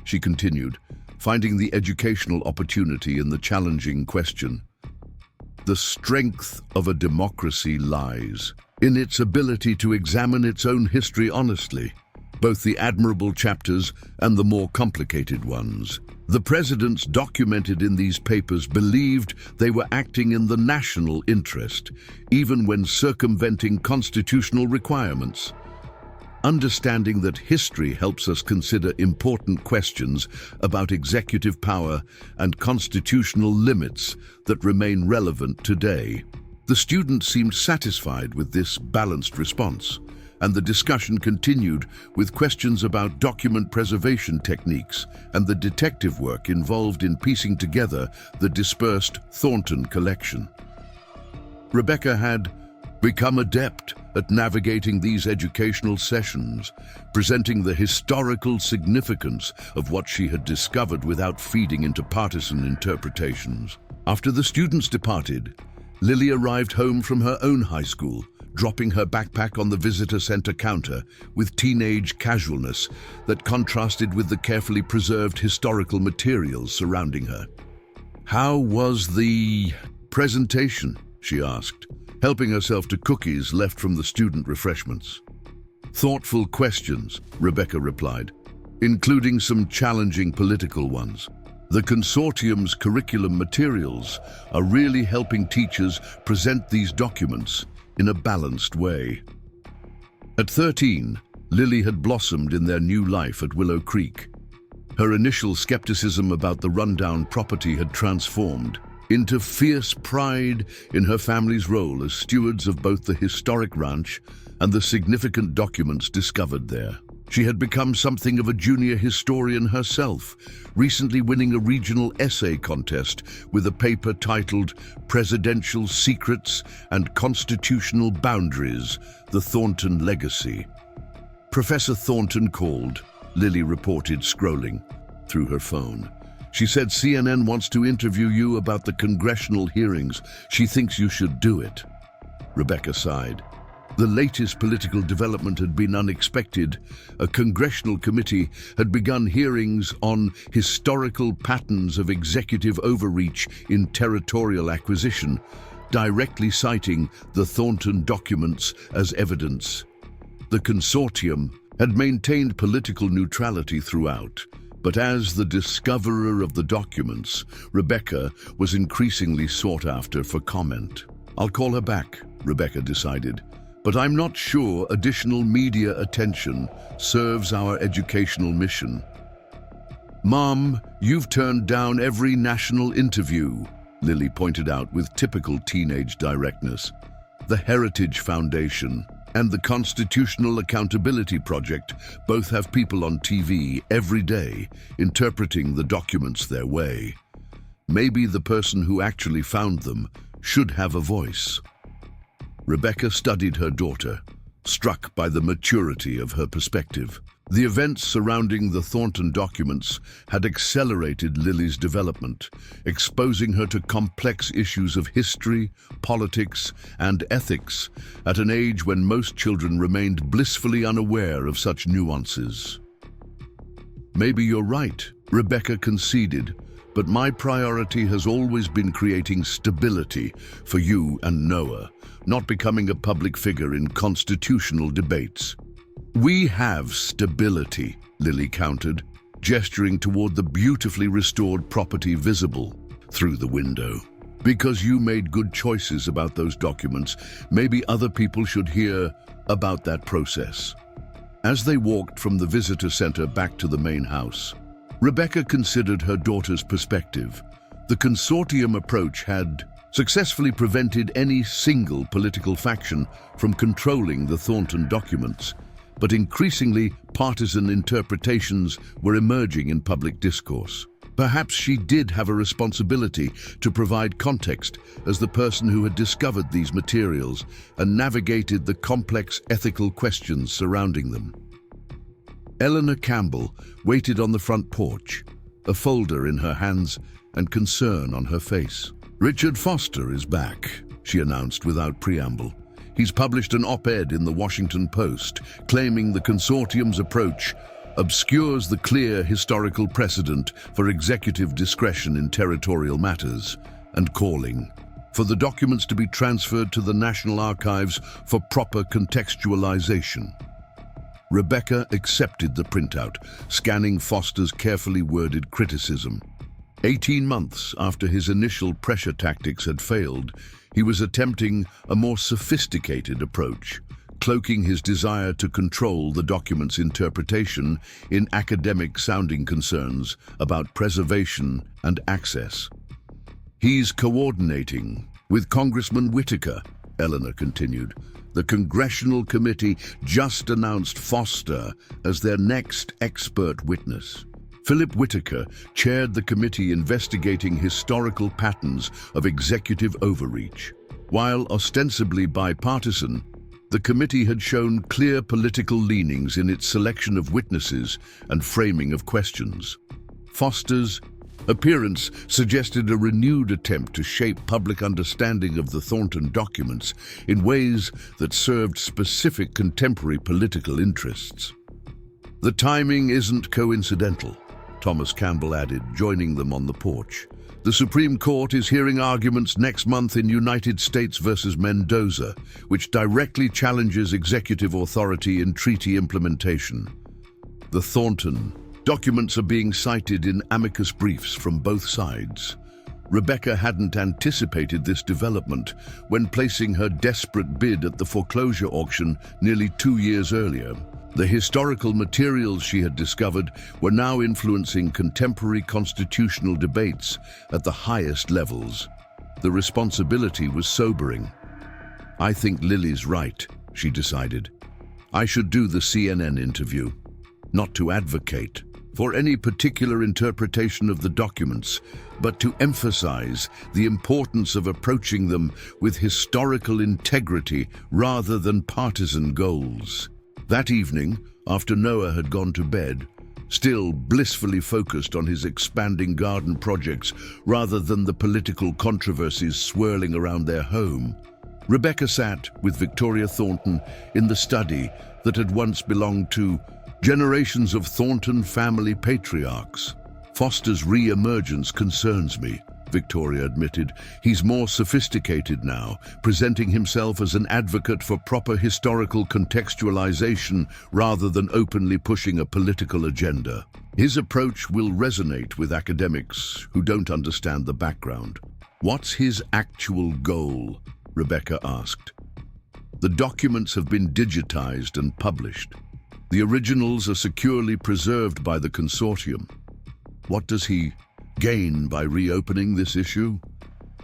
She continued, finding the educational opportunity in the challenging question. "The strength of a democracy lies in its ability to examine its own history honestly, both the admirable chapters and the more complicated ones. The presidents documented in these papers believed they were acting in the national interest, even when circumventing constitutional requirements. Understanding that history helps us consider important questions about executive power and constitutional limits that remain relevant today." The student seemed satisfied with this balanced response, and the discussion continued with questions about document preservation techniques and the detective work involved in piecing together the dispersed Thornton collection. Rebecca had become adept at navigating these educational sessions, presenting the historical significance of what she had discovered without feeding into partisan interpretations. After the students departed, Lily arrived home from her own high school, dropping her backpack on the visitor center counter with teenage casualness that contrasted with the carefully preserved historical materials surrounding her. "How was the presentation?" she asked, helping herself to cookies left from the student refreshments. "Thoughtful questions," Rebecca replied, "including some challenging political ones. The consortium's curriculum materials are really helping teachers present these documents in a balanced way." At 13, Lily had blossomed in their new life at Willow Creek. Her initial skepticism about the rundown property had transformed into fierce pride in her family's role as stewards of both the historic ranch and the significant documents discovered there. She had become something of a junior historian herself, recently winning a regional essay contest with a paper titled "Presidential Secrets and Constitutional Boundaries: The Thornton Legacy." "Professor Thornton called," Lily reported, scrolling through her phone. "She said CNN wants to interview you about the congressional hearings. She thinks you should do it." Rebecca sighed. The latest political development had been unexpected. A congressional committee had begun hearings on historical patterns of executive overreach in territorial acquisition, directly citing the Thornton documents as evidence. The consortium had maintained political neutrality throughout, but as the discoverer of the documents, Rebecca was increasingly sought after for comment. "I'll call her back," Rebecca decided, "but I'm not sure additional media attention serves our educational mission." "Mom, you've turned down every national interview," Lily pointed out with typical teenage directness. The Heritage Foundation and the Constitutional Accountability Project both have people on TV every day interpreting the documents their way. Maybe the person who actually found them should have a voice. Rebecca studied her daughter, struck by the maturity of her perspective. The events surrounding the Thornton documents had accelerated Lily's development, exposing her to complex issues of history, politics, and ethics at an age when most children remained blissfully unaware of such nuances. "Maybe you're right," Rebecca conceded, "but my priority has always been creating stability for you and Noah, not becoming a public figure in constitutional debates." "We have stability," Lily countered, gesturing toward the beautifully restored property visible through the window. "Because you made good choices about those documents, maybe other people should hear about that process." As they walked from the visitor center back to the main house, Rebecca considered her daughter's perspective. The consortium approach had successfully prevented any single political faction from controlling the Thornton documents, but increasingly partisan interpretations were emerging in public discourse. Perhaps she did have a responsibility to provide context as the person who had discovered these materials and navigated the complex ethical questions surrounding them. Eleanor Campbell waited on the front porch, a folder in her hands and concern on her face. "Richard Foster is back," she announced without preamble. "He's published an op-ed in the Washington Post claiming the consortium's approach obscures the clear historical precedent for executive discretion in territorial matters and calling for the documents to be transferred to the National Archives for proper contextualization." Rebecca accepted the printout, scanning Foster's carefully worded criticism. 18 months after his initial pressure tactics had failed, he was attempting a more sophisticated approach, cloaking his desire to control the document's interpretation in academic-sounding concerns about preservation and access. "He's coordinating with Congressman Whitaker," Eleanor continued. "The Congressional Committee just announced Foster as their next expert witness." Philip Whitaker chaired the committee investigating historical patterns of executive overreach. While ostensibly bipartisan, the committee had shown clear political leanings in its selection of witnesses and framing of questions. Foster's appearance suggested a renewed attempt to shape public understanding of the Thornton documents in ways that served specific contemporary political interests. "The timing isn't coincidental," Thomas Campbell added, joining them on the porch. "The Supreme Court is hearing arguments next month in United States versus Mendoza, which directly challenges executive authority in treaty implementation. The Thornton documents are being cited in amicus briefs from both sides." Rebecca hadn't anticipated this development when placing her desperate bid at the foreclosure auction nearly 2 years earlier. The historical materials she had discovered were now influencing contemporary constitutional debates at the highest levels. The responsibility was sobering. "I think Lily's right," she decided. "I should do the CNN interview, not to advocate for any particular interpretation of the documents, but to emphasize the importance of approaching them with historical integrity rather than partisan goals." That evening, after Noah had gone to bed, still blissfully focused on his expanding garden projects rather than the political controversies swirling around their home, Rebecca sat with Victoria Thornton in the study that had once belonged to generations of Thornton family patriarchs. "Foster's re-emergence concerns me," Victoria admitted. "He's more sophisticated now, presenting himself as an advocate for proper historical contextualization rather than openly pushing a political agenda. His approach will resonate with academics who don't understand the background." "What's his actual goal?" Rebecca asked. "The documents have been digitized and published. The originals are securely preserved by the consortium. What does he gain by reopening this issue?"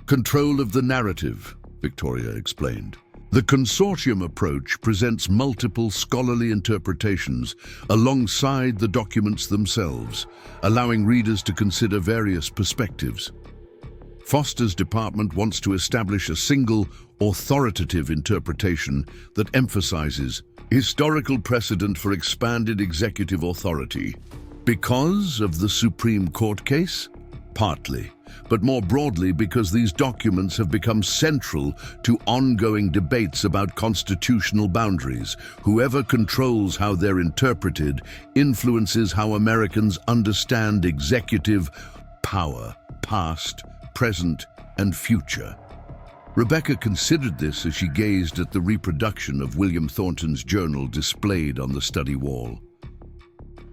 "Control of the narrative," Victoria explained. The consortium approach presents multiple scholarly interpretations alongside the documents themselves, allowing readers to consider various perspectives. Foster's department wants to establish a single, authoritative interpretation that emphasizes historical precedent for expanded executive authority. Because of the Supreme Court case? Partly, but more broadly because these documents have become central to ongoing debates about constitutional boundaries. Whoever controls how they're interpreted influences how Americans understand executive power, past, present, and future. Rebecca considered this as she gazed at the reproduction of William Thornton's journal displayed on the study wall.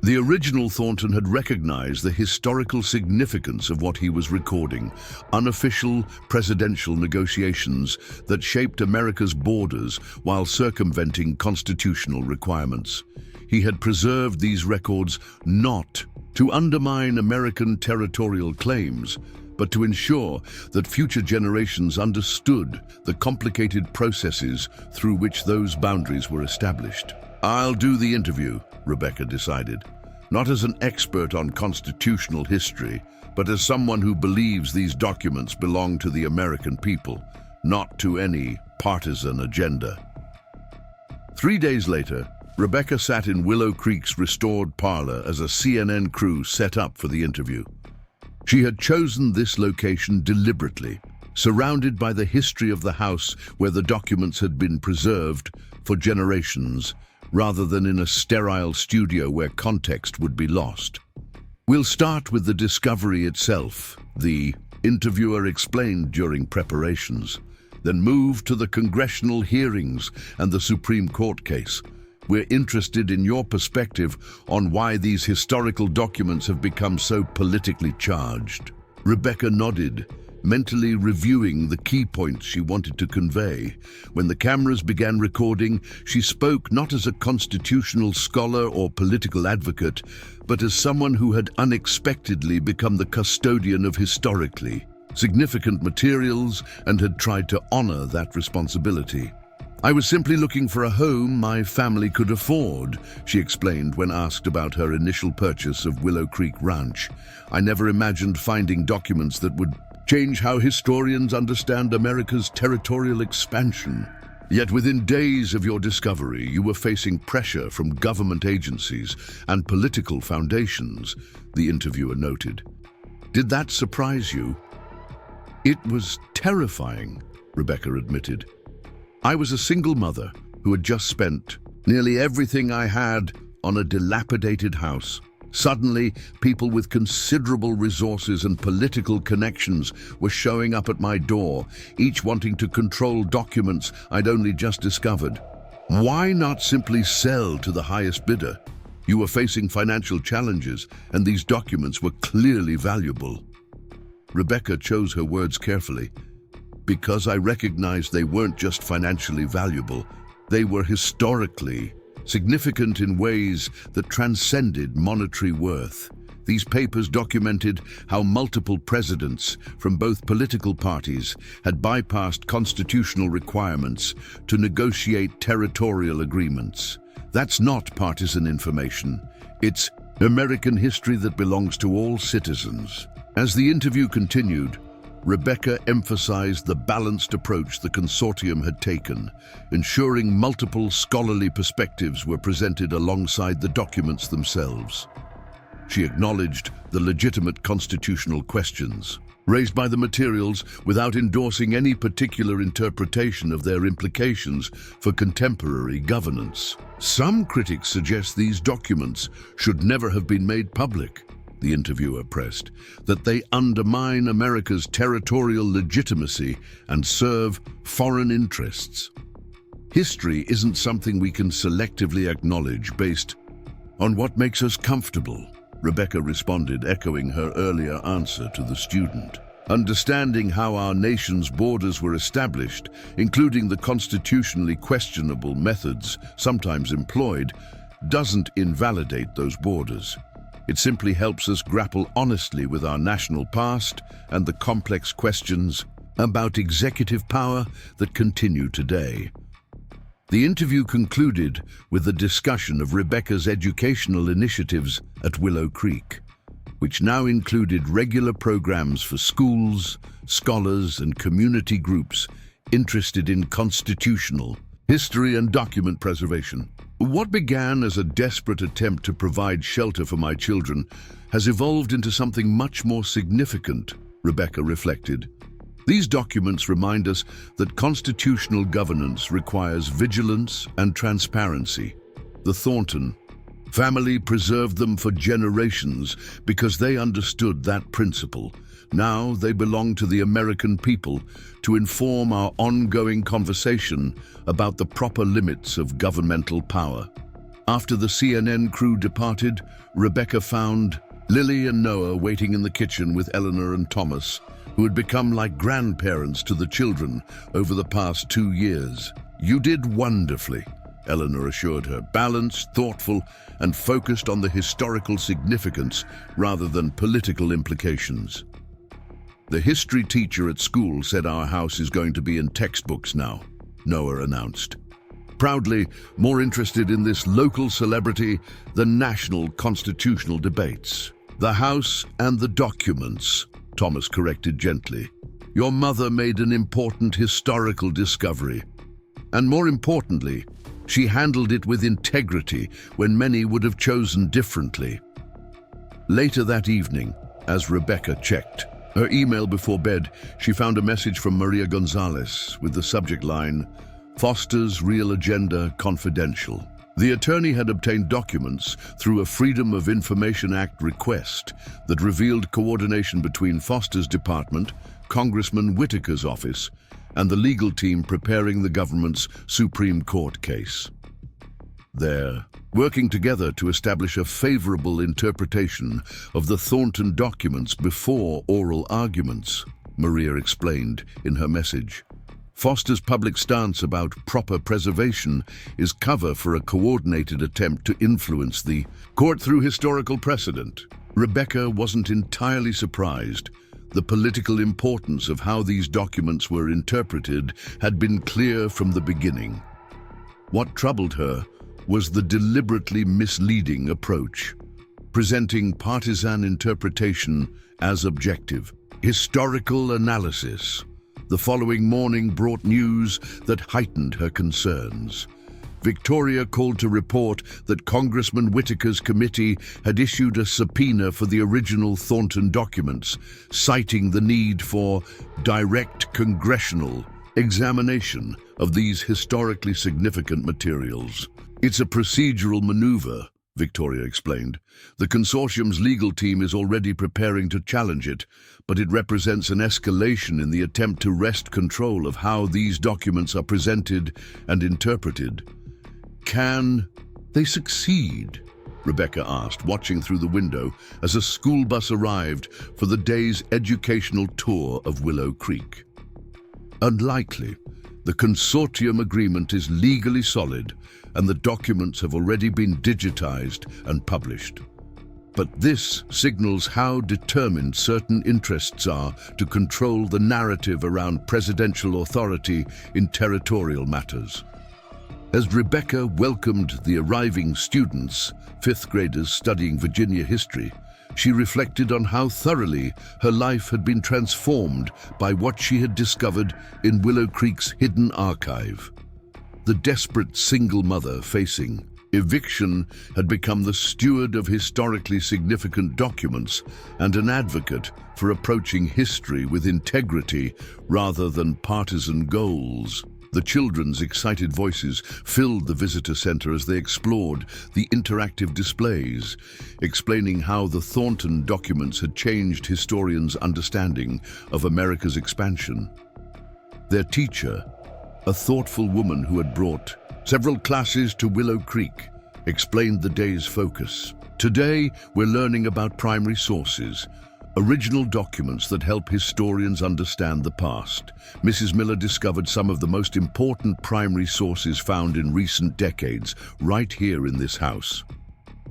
The original Thornton had recognized the historical significance of what he was recording, unofficial presidential negotiations that shaped America's borders while circumventing constitutional requirements. He had preserved these records not to undermine American territorial claims, but to ensure that future generations understood the complicated processes through which those boundaries were established. "I'll do the interview," Rebecca decided, not as an expert on constitutional history, but as someone who believes these documents belong to the American people, not to any partisan agenda. 3 days later, Rebecca sat in Willow Creek's restored parlor as a CNN crew set up for the interview. She had chosen this location deliberately, surrounded by the history of the house where the documents had been preserved for generations, rather than in a sterile studio where context would be lost. "We'll start with the discovery itself," the interviewer explained during preparations, "then move to the congressional hearings and the Supreme Court case. We're interested in your perspective on why these historical documents have become so politically charged." Rebecca nodded, mentally reviewing the key points she wanted to convey. When the cameras began recording, she spoke not as a constitutional scholar or political advocate, but as someone who had unexpectedly become the custodian of historically significant materials and had tried to honor that responsibility. "I was simply looking for a home my family could afford," she explained when asked about her initial purchase of Willow Creek Ranch. "I never imagined finding documents that would change how historians understand America's territorial expansion. Yet within days of your discovery, you were facing pressure from government agencies and political foundations," the interviewer noted. "Did that surprise you?" "It was terrifying," Rebecca admitted. "I was a single mother who had just spent nearly everything I had on a dilapidated house. Suddenly, people with considerable resources and political connections were showing up at my door, each wanting to control documents I'd only just discovered. Why not simply sell to the highest bidder? You were facing financial challenges, and these documents were clearly valuable." Rebecca chose her words carefully. "Because I recognized they weren't just financially valuable, they were historically significant in ways that transcended monetary worth. These papers documented how multiple presidents from both political parties had bypassed constitutional requirements to negotiate territorial agreements. That's not partisan information. It's American history that belongs to all citizens." As the interview continued, Rebecca emphasized the balanced approach the consortium had taken, ensuring multiple scholarly perspectives were presented alongside the documents themselves. She acknowledged the legitimate constitutional questions raised by the materials without endorsing any particular interpretation of their implications for contemporary governance. "Some critics suggest these documents should never have been made public," the interviewer pressed, "that they undermine America's territorial legitimacy and serve foreign interests. History isn't something we can selectively acknowledge based on what makes us comfortable," Rebecca responded, echoing her earlier answer to the student. "Understanding how our nation's borders were established, including the constitutionally questionable methods sometimes employed, doesn't invalidate those borders. It simply helps us grapple honestly with our national past and the complex questions about executive power that continue today." The interview concluded with a discussion of Rebecca's educational initiatives at Willow Creek, which now included regular programs for schools, scholars, and community groups interested in constitutional history and document preservation. What began as a desperate attempt to provide shelter for my children has evolved into something much more significant, Rebecca reflected. These documents remind us that constitutional governance requires vigilance and transparency. The Thornton family preserved them for generations because they understood that principle. Now they belong to the American people to inform our ongoing conversation about the proper limits of governmental power. After the CNN crew departed, Rebecca found Lily and Noah waiting in the kitchen with Eleanor and Thomas, who had become like grandparents to the children over the past 2 years. "You did wonderfully," Eleanor assured her, balanced, thoughtful, and focused on the historical significance rather than political implications. "The history teacher at school said our house is going to be in textbooks now," Noah announced, proudly more interested in this local celebrity than national constitutional debates. "The house and the documents," Thomas corrected gently. "Your mother made an important historical discovery. And more importantly, she handled it with integrity when many would have chosen differently." Later that evening, as Rebecca checked her email before bed, she found a message from Maria Gonzalez with the subject line, "Foster's Real Agenda Confidential." The attorney had obtained documents through a Freedom of Information Act request that revealed coordination between Foster's department, Congressman Whitaker's office, and the legal team preparing the government's Supreme Court case. They're working together to establish a favorable interpretation of the Thornton documents before oral arguments, Maria explained in her message. Foster's public stance about proper preservation is cover for a coordinated attempt to influence the court through historical precedent. Rebecca wasn't entirely surprised. The political importance of how these documents were interpreted had been clear from the beginning. What troubled her was the deliberately misleading approach, presenting partisan interpretation as objective. Historical analysis. The following morning brought news that heightened her concerns. Victoria called to report that Congressman Whitaker's committee had issued a subpoena for the original Thornton documents, citing the need for direct congressional examination of these historically significant materials. "It's a procedural maneuver," Victoria explained. "The consortium's legal team is already preparing to challenge it, but it represents an escalation in the attempt to wrest control of how these documents are presented and interpreted." "Can they succeed?" Rebecca asked, watching through the window as a school bus arrived for the day's educational tour of Willow Creek. "Unlikely. The consortium agreement is legally solid, and the documents have already been digitized and published. But this signals how determined certain interests are to control the narrative around presidential authority in territorial matters." As Rebecca welcomed the arriving students, 5th graders studying Virginia history, she reflected on how thoroughly her life had been transformed by what she had discovered in Willow Creek's hidden archive. The desperate single mother facing eviction had become the steward of historically significant documents and an advocate for approaching history with integrity rather than partisan goals. The children's excited voices filled the visitor center as they explored the interactive displays, explaining how the Thornton documents had changed historians' understanding of America's expansion. Their teacher, a thoughtful woman who had brought several classes to Willow Creek, explained the day's focus. "Today, we're learning about primary sources, original documents that help historians understand the past." Mrs. Miller discovered some of the most important primary sources found in recent decades right here in this house.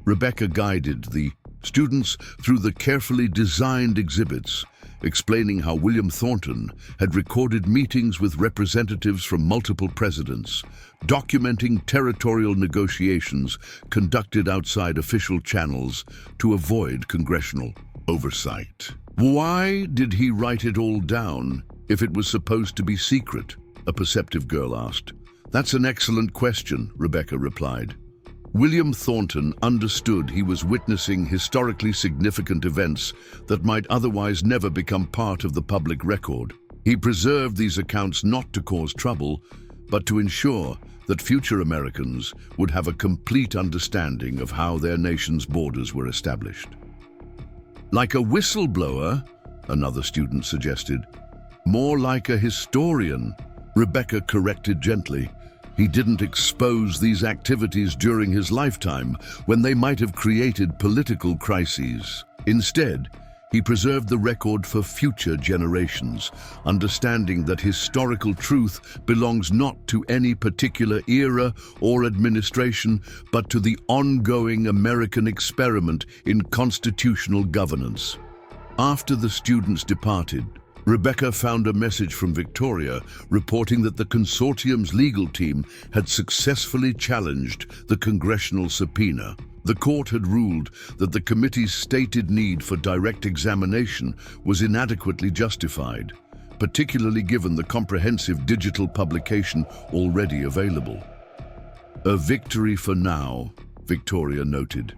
Rebecca guided the students through the carefully designed exhibits, explaining how William Thornton had recorded meetings with representatives from multiple presidents, documenting territorial negotiations conducted outside official channels to avoid congressional oversight. Why did he write it all down if it was supposed to be secret? A perceptive girl asked. That's an excellent question, Rebecca replied. William Thornton understood he was witnessing historically significant events that might otherwise never become part of the public record. He preserved these accounts not to cause trouble, but to ensure that future Americans would have a complete understanding of how their nation's borders were established. Like a whistleblower, another student suggested. More like a historian, Rebecca corrected gently. He didn't expose these activities during his lifetime when they might have created political crises. Instead, he preserved the record for future generations, understanding that historical truth belongs not to any particular era or administration, but to the ongoing American experiment in constitutional governance. After the students departed, Rebecca found a message from Victoria reporting that the consortium's legal team had successfully challenged the congressional subpoena. The court had ruled that the committee's stated need for direct examination was inadequately justified, particularly given the comprehensive digital publication already available. A victory for now, Victoria noted.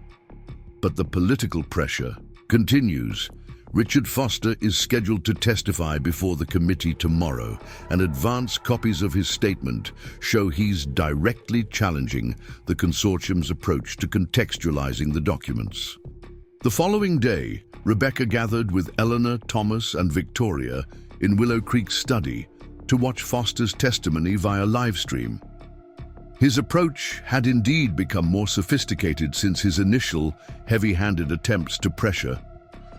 But the political pressure continues. Richard Foster is scheduled to testify before the committee tomorrow, and advance copies of his statement show he's directly challenging the consortium's approach to contextualizing the documents. The following day, Rebecca gathered with Eleanor, Thomas, and Victoria in Willow Creek's study to watch Foster's testimony via live stream. His approach had indeed become more sophisticated since his initial, heavy-handed attempts to pressure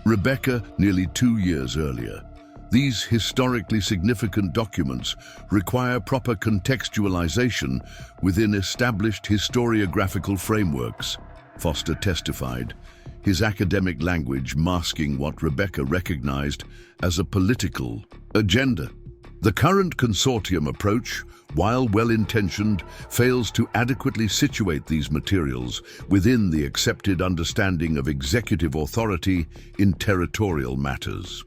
Rebecca nearly 2 years earlier. These historically significant documents require proper contextualization within established historiographical frameworks, Foster testified, his academic language masking what Rebecca recognized as a political agenda. The current consortium approach, while well-intentioned, fails to adequately situate these materials within the accepted understanding of executive authority in territorial matters.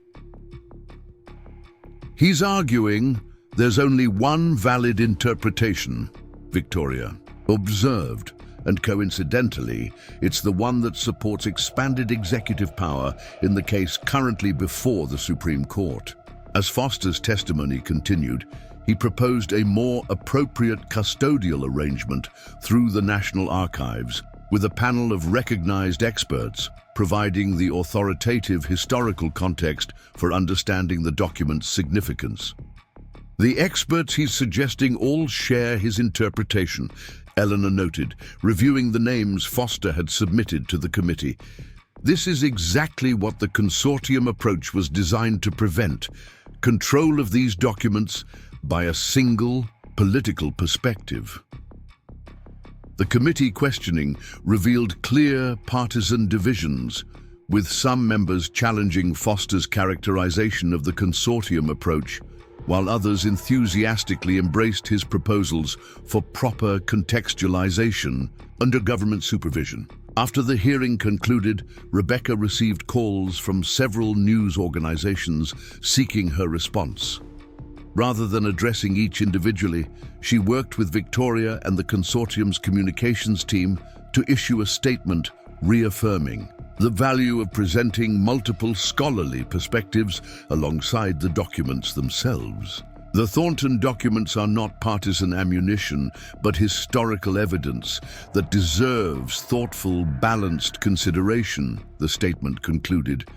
He's arguing there's only one valid interpretation, Victoria observed, and coincidentally, it's the one that supports expanded executive power in the case currently before the Supreme Court. As Foster's testimony continued, he proposed a more appropriate custodial arrangement through the National Archives, with a panel of recognized experts providing the authoritative historical context for understanding the document's significance. The experts he's suggesting all share his interpretation, Eleanor noted, reviewing the names Foster had submitted to the committee. This is exactly what the consortium approach was designed to prevent: control of these documents by a single political perspective. The committee questioning revealed clear partisan divisions, with some members challenging Foster's characterization of the consortium approach, while others enthusiastically embraced his proposals for proper contextualization under government supervision. After the hearing concluded, Rebecca received calls from several news organizations seeking her response. Rather than addressing each individually, she worked with Victoria and the consortium's communications team to issue a statement reaffirming the value of presenting multiple scholarly perspectives alongside the documents themselves. The Thornton documents are not partisan ammunition, but historical evidence that deserves thoughtful, balanced consideration, the statement concluded.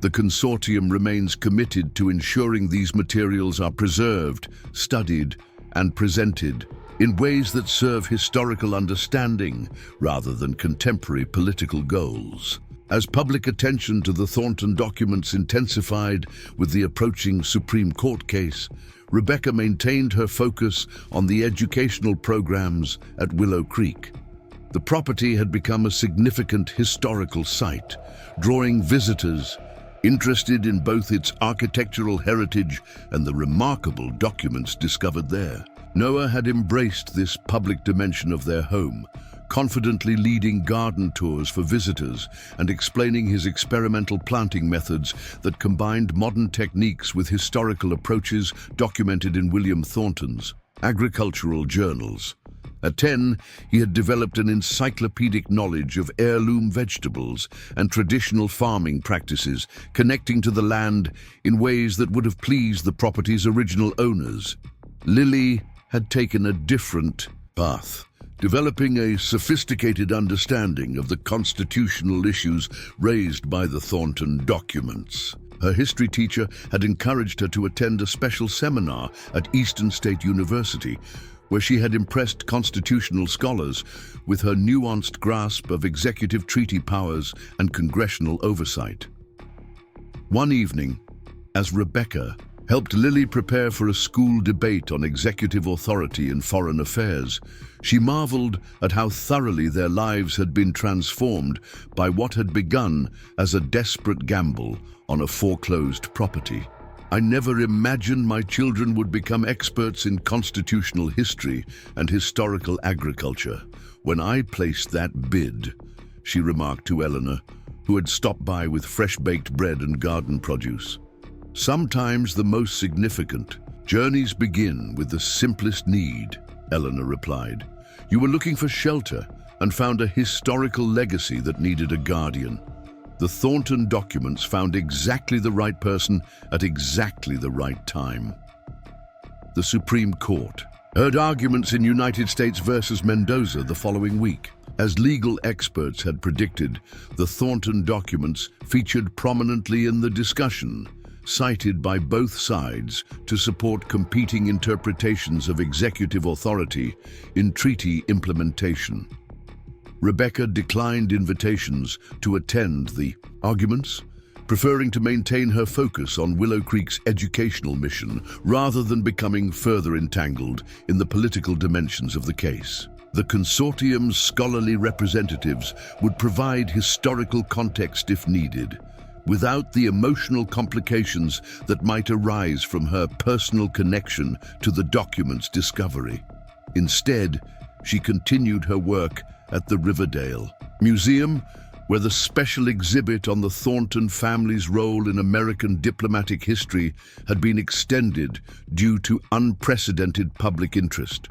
The consortium remains committed to ensuring these materials are preserved, studied, and presented in ways that serve historical understanding rather than contemporary political goals. As public attention to the Thornton documents intensified with the approaching Supreme Court case, Rebecca maintained her focus on the educational programs at Willow Creek. The property had become a significant historical site, drawing visitors interested in both its architectural heritage and the remarkable documents discovered there. Noah had embraced this public dimension of their home, confidently leading garden tours for visitors and explaining his experimental planting methods that combined modern techniques with historical approaches documented in William Thornton's agricultural journals. At 10, he had developed an encyclopedic knowledge of heirloom vegetables and traditional farming practices, connecting to the land in ways that would have pleased the property's original owners. Lily had taken a different path, developing a sophisticated understanding of the constitutional issues raised by the Thornton documents. Her history teacher had encouraged her to attend a special seminar at Eastern State University, where she had impressed constitutional scholars with her nuanced grasp of executive treaty powers and congressional oversight. One evening, as Rebecca helped Lily prepare for a school debate on executive authority in foreign affairs, she marveled at how thoroughly their lives had been transformed by what had begun as a desperate gamble on a foreclosed property. "I never imagined my children would become experts in constitutional history and historical agriculture when I placed that bid," she remarked to Eleanor, who had stopped by with fresh-baked bread and garden produce. "Sometimes the most significant journeys begin with the simplest need," Eleanor replied. "You were looking for shelter and found a historical legacy that needed a guardian. The Thornton documents found exactly the right person at exactly the right time." The Supreme Court heard arguments in United States versus Mendoza the following week. As legal experts had predicted, the Thornton documents featured prominently in the discussion, cited by both sides to support competing interpretations of executive authority in treaty implementation. Rebecca declined invitations to attend the arguments, preferring to maintain her focus on Willow Creek's educational mission rather than becoming further entangled in the political dimensions of the case. The consortium's scholarly representatives would provide historical context if needed, without the emotional complications that might arise from her personal connection to the document's discovery. Instead, she continued her work at the Riverdale Museum, where the special exhibit on the Thornton family's role in American diplomatic history had been extended due to unprecedented public interest.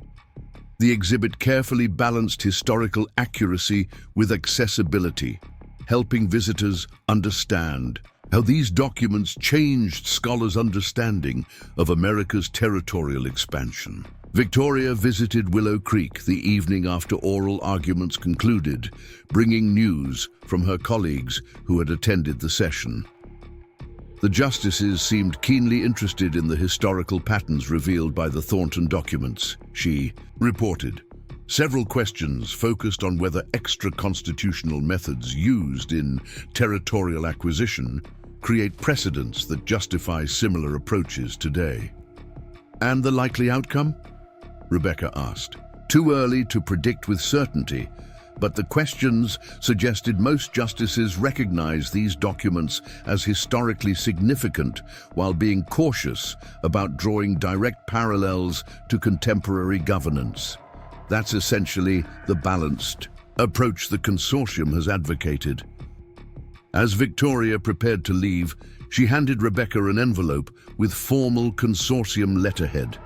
The exhibit carefully balanced historical accuracy with accessibility, helping visitors understand how these documents changed scholars' understanding of America's territorial expansion. Victoria visited Willow Creek the evening after oral arguments concluded, bringing news from her colleagues who had attended the session. The justices seemed keenly interested in the historical patterns revealed by the Thornton documents, she reported. Several questions focused on whether extra-constitutional methods used in territorial acquisition create precedents that justify similar approaches today. "And the likely outcome?" Rebecca asked. "Too early to predict with certainty, but the questions suggested most justices recognize these documents as historically significant while being cautious about drawing direct parallels to contemporary governance. That's essentially the balanced approach the consortium has advocated." As Victoria prepared to leave, she handed Rebecca an envelope with formal consortium letterhead.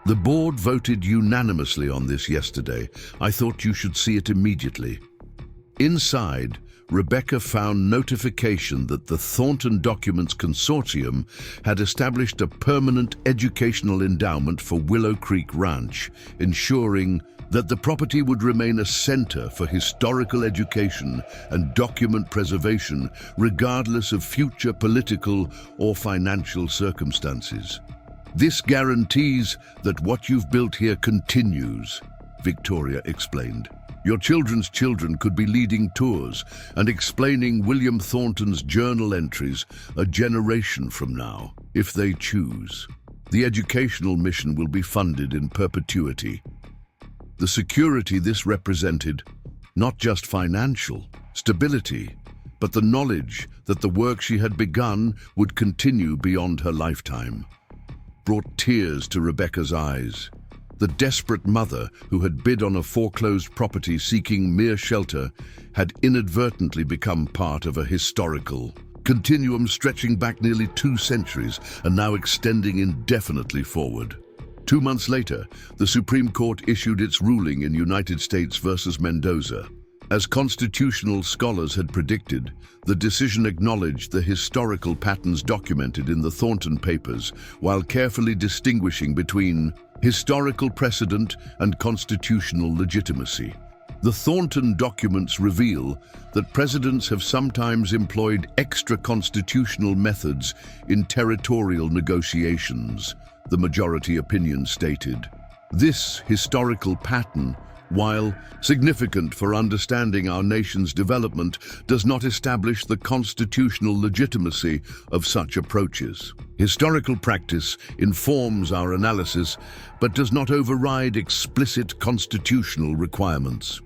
"The board voted unanimously on this yesterday. I thought you should see it immediately." Inside, Rebecca found notification that the Thornton Documents Consortium had established a permanent educational endowment for Willow Creek Ranch, ensuring that the property would remain a center for historical education and document preservation, regardless of future political or financial circumstances. "This guarantees that what you've built here continues," Victoria explained. "Your children's children could be leading tours and explaining William Thornton's journal entries a generation from now, if they choose. The educational mission will be funded in perpetuity." The security this represented, not just financial stability, but the knowledge that the work she had begun would continue beyond her lifetime, brought tears to Rebecca's eyes. The desperate mother who had bid on a foreclosed property seeking mere shelter had inadvertently become part of a historical continuum stretching back nearly 2 centuries and now extending indefinitely forward. 2 months later, the Supreme Court issued its ruling in United States versus Mendoza. As constitutional scholars had predicted, the decision acknowledged the historical patterns documented in the Thornton Papers while carefully distinguishing between historical precedent and constitutional legitimacy. The Thornton documents reveal that presidents have sometimes employed extra-constitutional methods in territorial negotiations, the majority opinion stated. This historical pattern, while significant for understanding our nation's development, does not establish the constitutional legitimacy of such approaches. Historical practice informs our analysis, but does not override explicit constitutional requirements.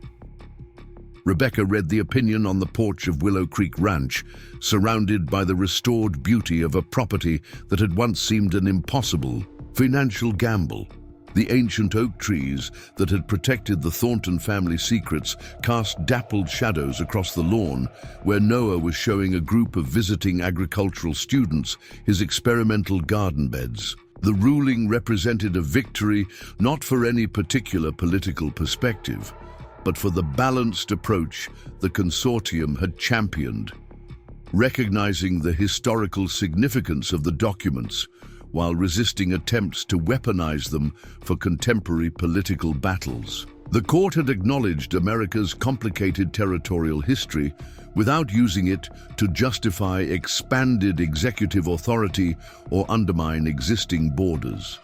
Rebecca read the opinion on the porch of Willow Creek Ranch, surrounded by the restored beauty of a property that had once seemed an impossible financial gamble. The ancient oak trees that had protected the Thornton family secrets cast dappled shadows across the lawn, where Noah was showing a group of visiting agricultural students his experimental garden beds. The ruling represented a victory not for any particular political perspective, but for the balanced approach the consortium had championed, recognizing the historical significance of the documents while resisting attempts to weaponize them for contemporary political battles. The court had acknowledged America's complicated territorial history without using it to justify expanded executive authority or undermine existing borders.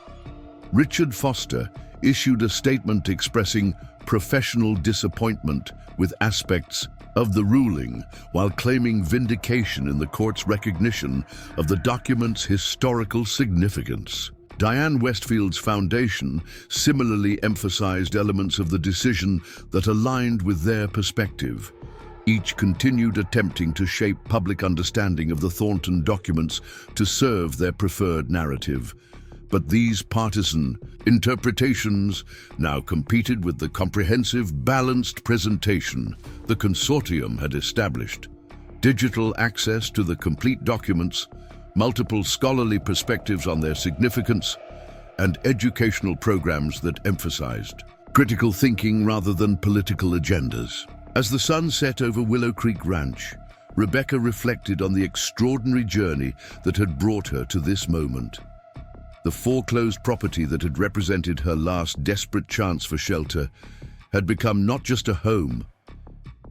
Richard Foster issued a statement expressing professional disappointment with aspects of the ruling, while claiming vindication in the court's recognition of the document's historical significance. Diane Westfield's foundation similarly emphasized elements of the decision that aligned with their perspective. Each continued attempting to shape public understanding of the Thornton documents to serve their preferred narrative. But these partisan interpretations now competed with the comprehensive, balanced presentation the consortium had established. Digital access to the complete documents, multiple scholarly perspectives on their significance, and educational programs that emphasized critical thinking rather than political agendas. As the sun set over Willow Creek Ranch, Rebecca reflected on the extraordinary journey that had brought her to this moment. The foreclosed property that had represented her last desperate chance for shelter had become not just a home,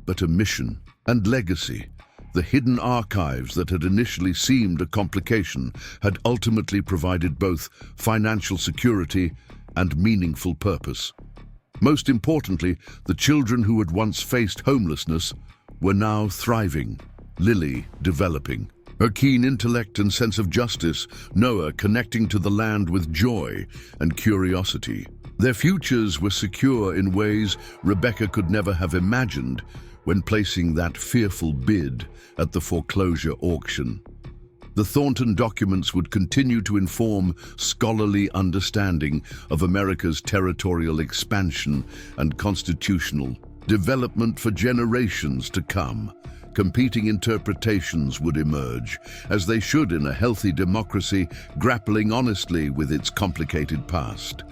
but a mission and legacy. The hidden archives that had initially seemed a complication had ultimately provided both financial security and meaningful purpose. Most importantly, the children who had once faced homelessness were now thriving, Lily developing. Her keen intellect and sense of justice, Noah connecting to the land with joy and curiosity. Their futures were secure in ways Rebecca could never have imagined when placing that fearful bid at the foreclosure auction. The Thornton documents would continue to inform scholarly understanding of America's territorial expansion and constitutional development for generations to come. Competing interpretations would emerge, as they should in a healthy democracy grappling honestly with its complicated past.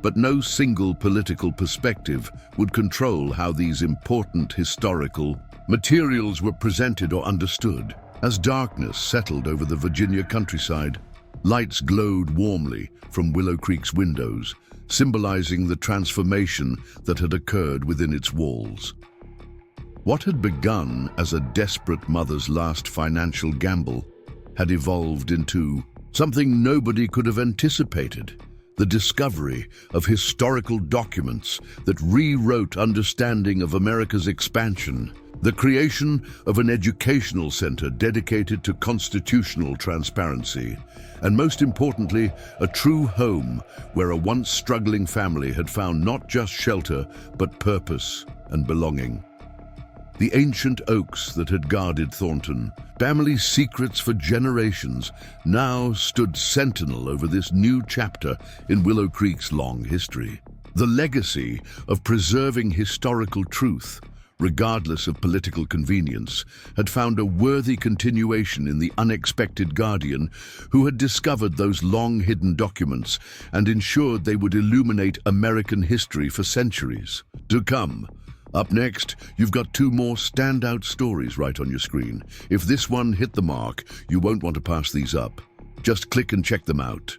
But no single political perspective would control how these important historical materials were presented or understood. As darkness settled over the Virginia countryside, lights glowed warmly from Willow Creek's windows, symbolizing the transformation that had occurred within its walls. What had begun as a desperate mother's last financial gamble had evolved into something nobody could have anticipated: the discovery of historical documents that rewrote understanding of America's expansion, the creation of an educational center dedicated to constitutional transparency, and most importantly, a true home where a once struggling family had found not just shelter, but purpose and belonging. The ancient oaks that had guarded Thornton, family secrets for generations, now stood sentinel over this new chapter in Willow Creek's long history. The legacy of preserving historical truth, regardless of political convenience, had found a worthy continuation in the unexpected guardian who had discovered those long-hidden documents and ensured they would illuminate American history for centuries to come. Up next, you've got two more standout stories right on your screen. If this one hit the mark, you won't want to pass these up. Just click and check them out.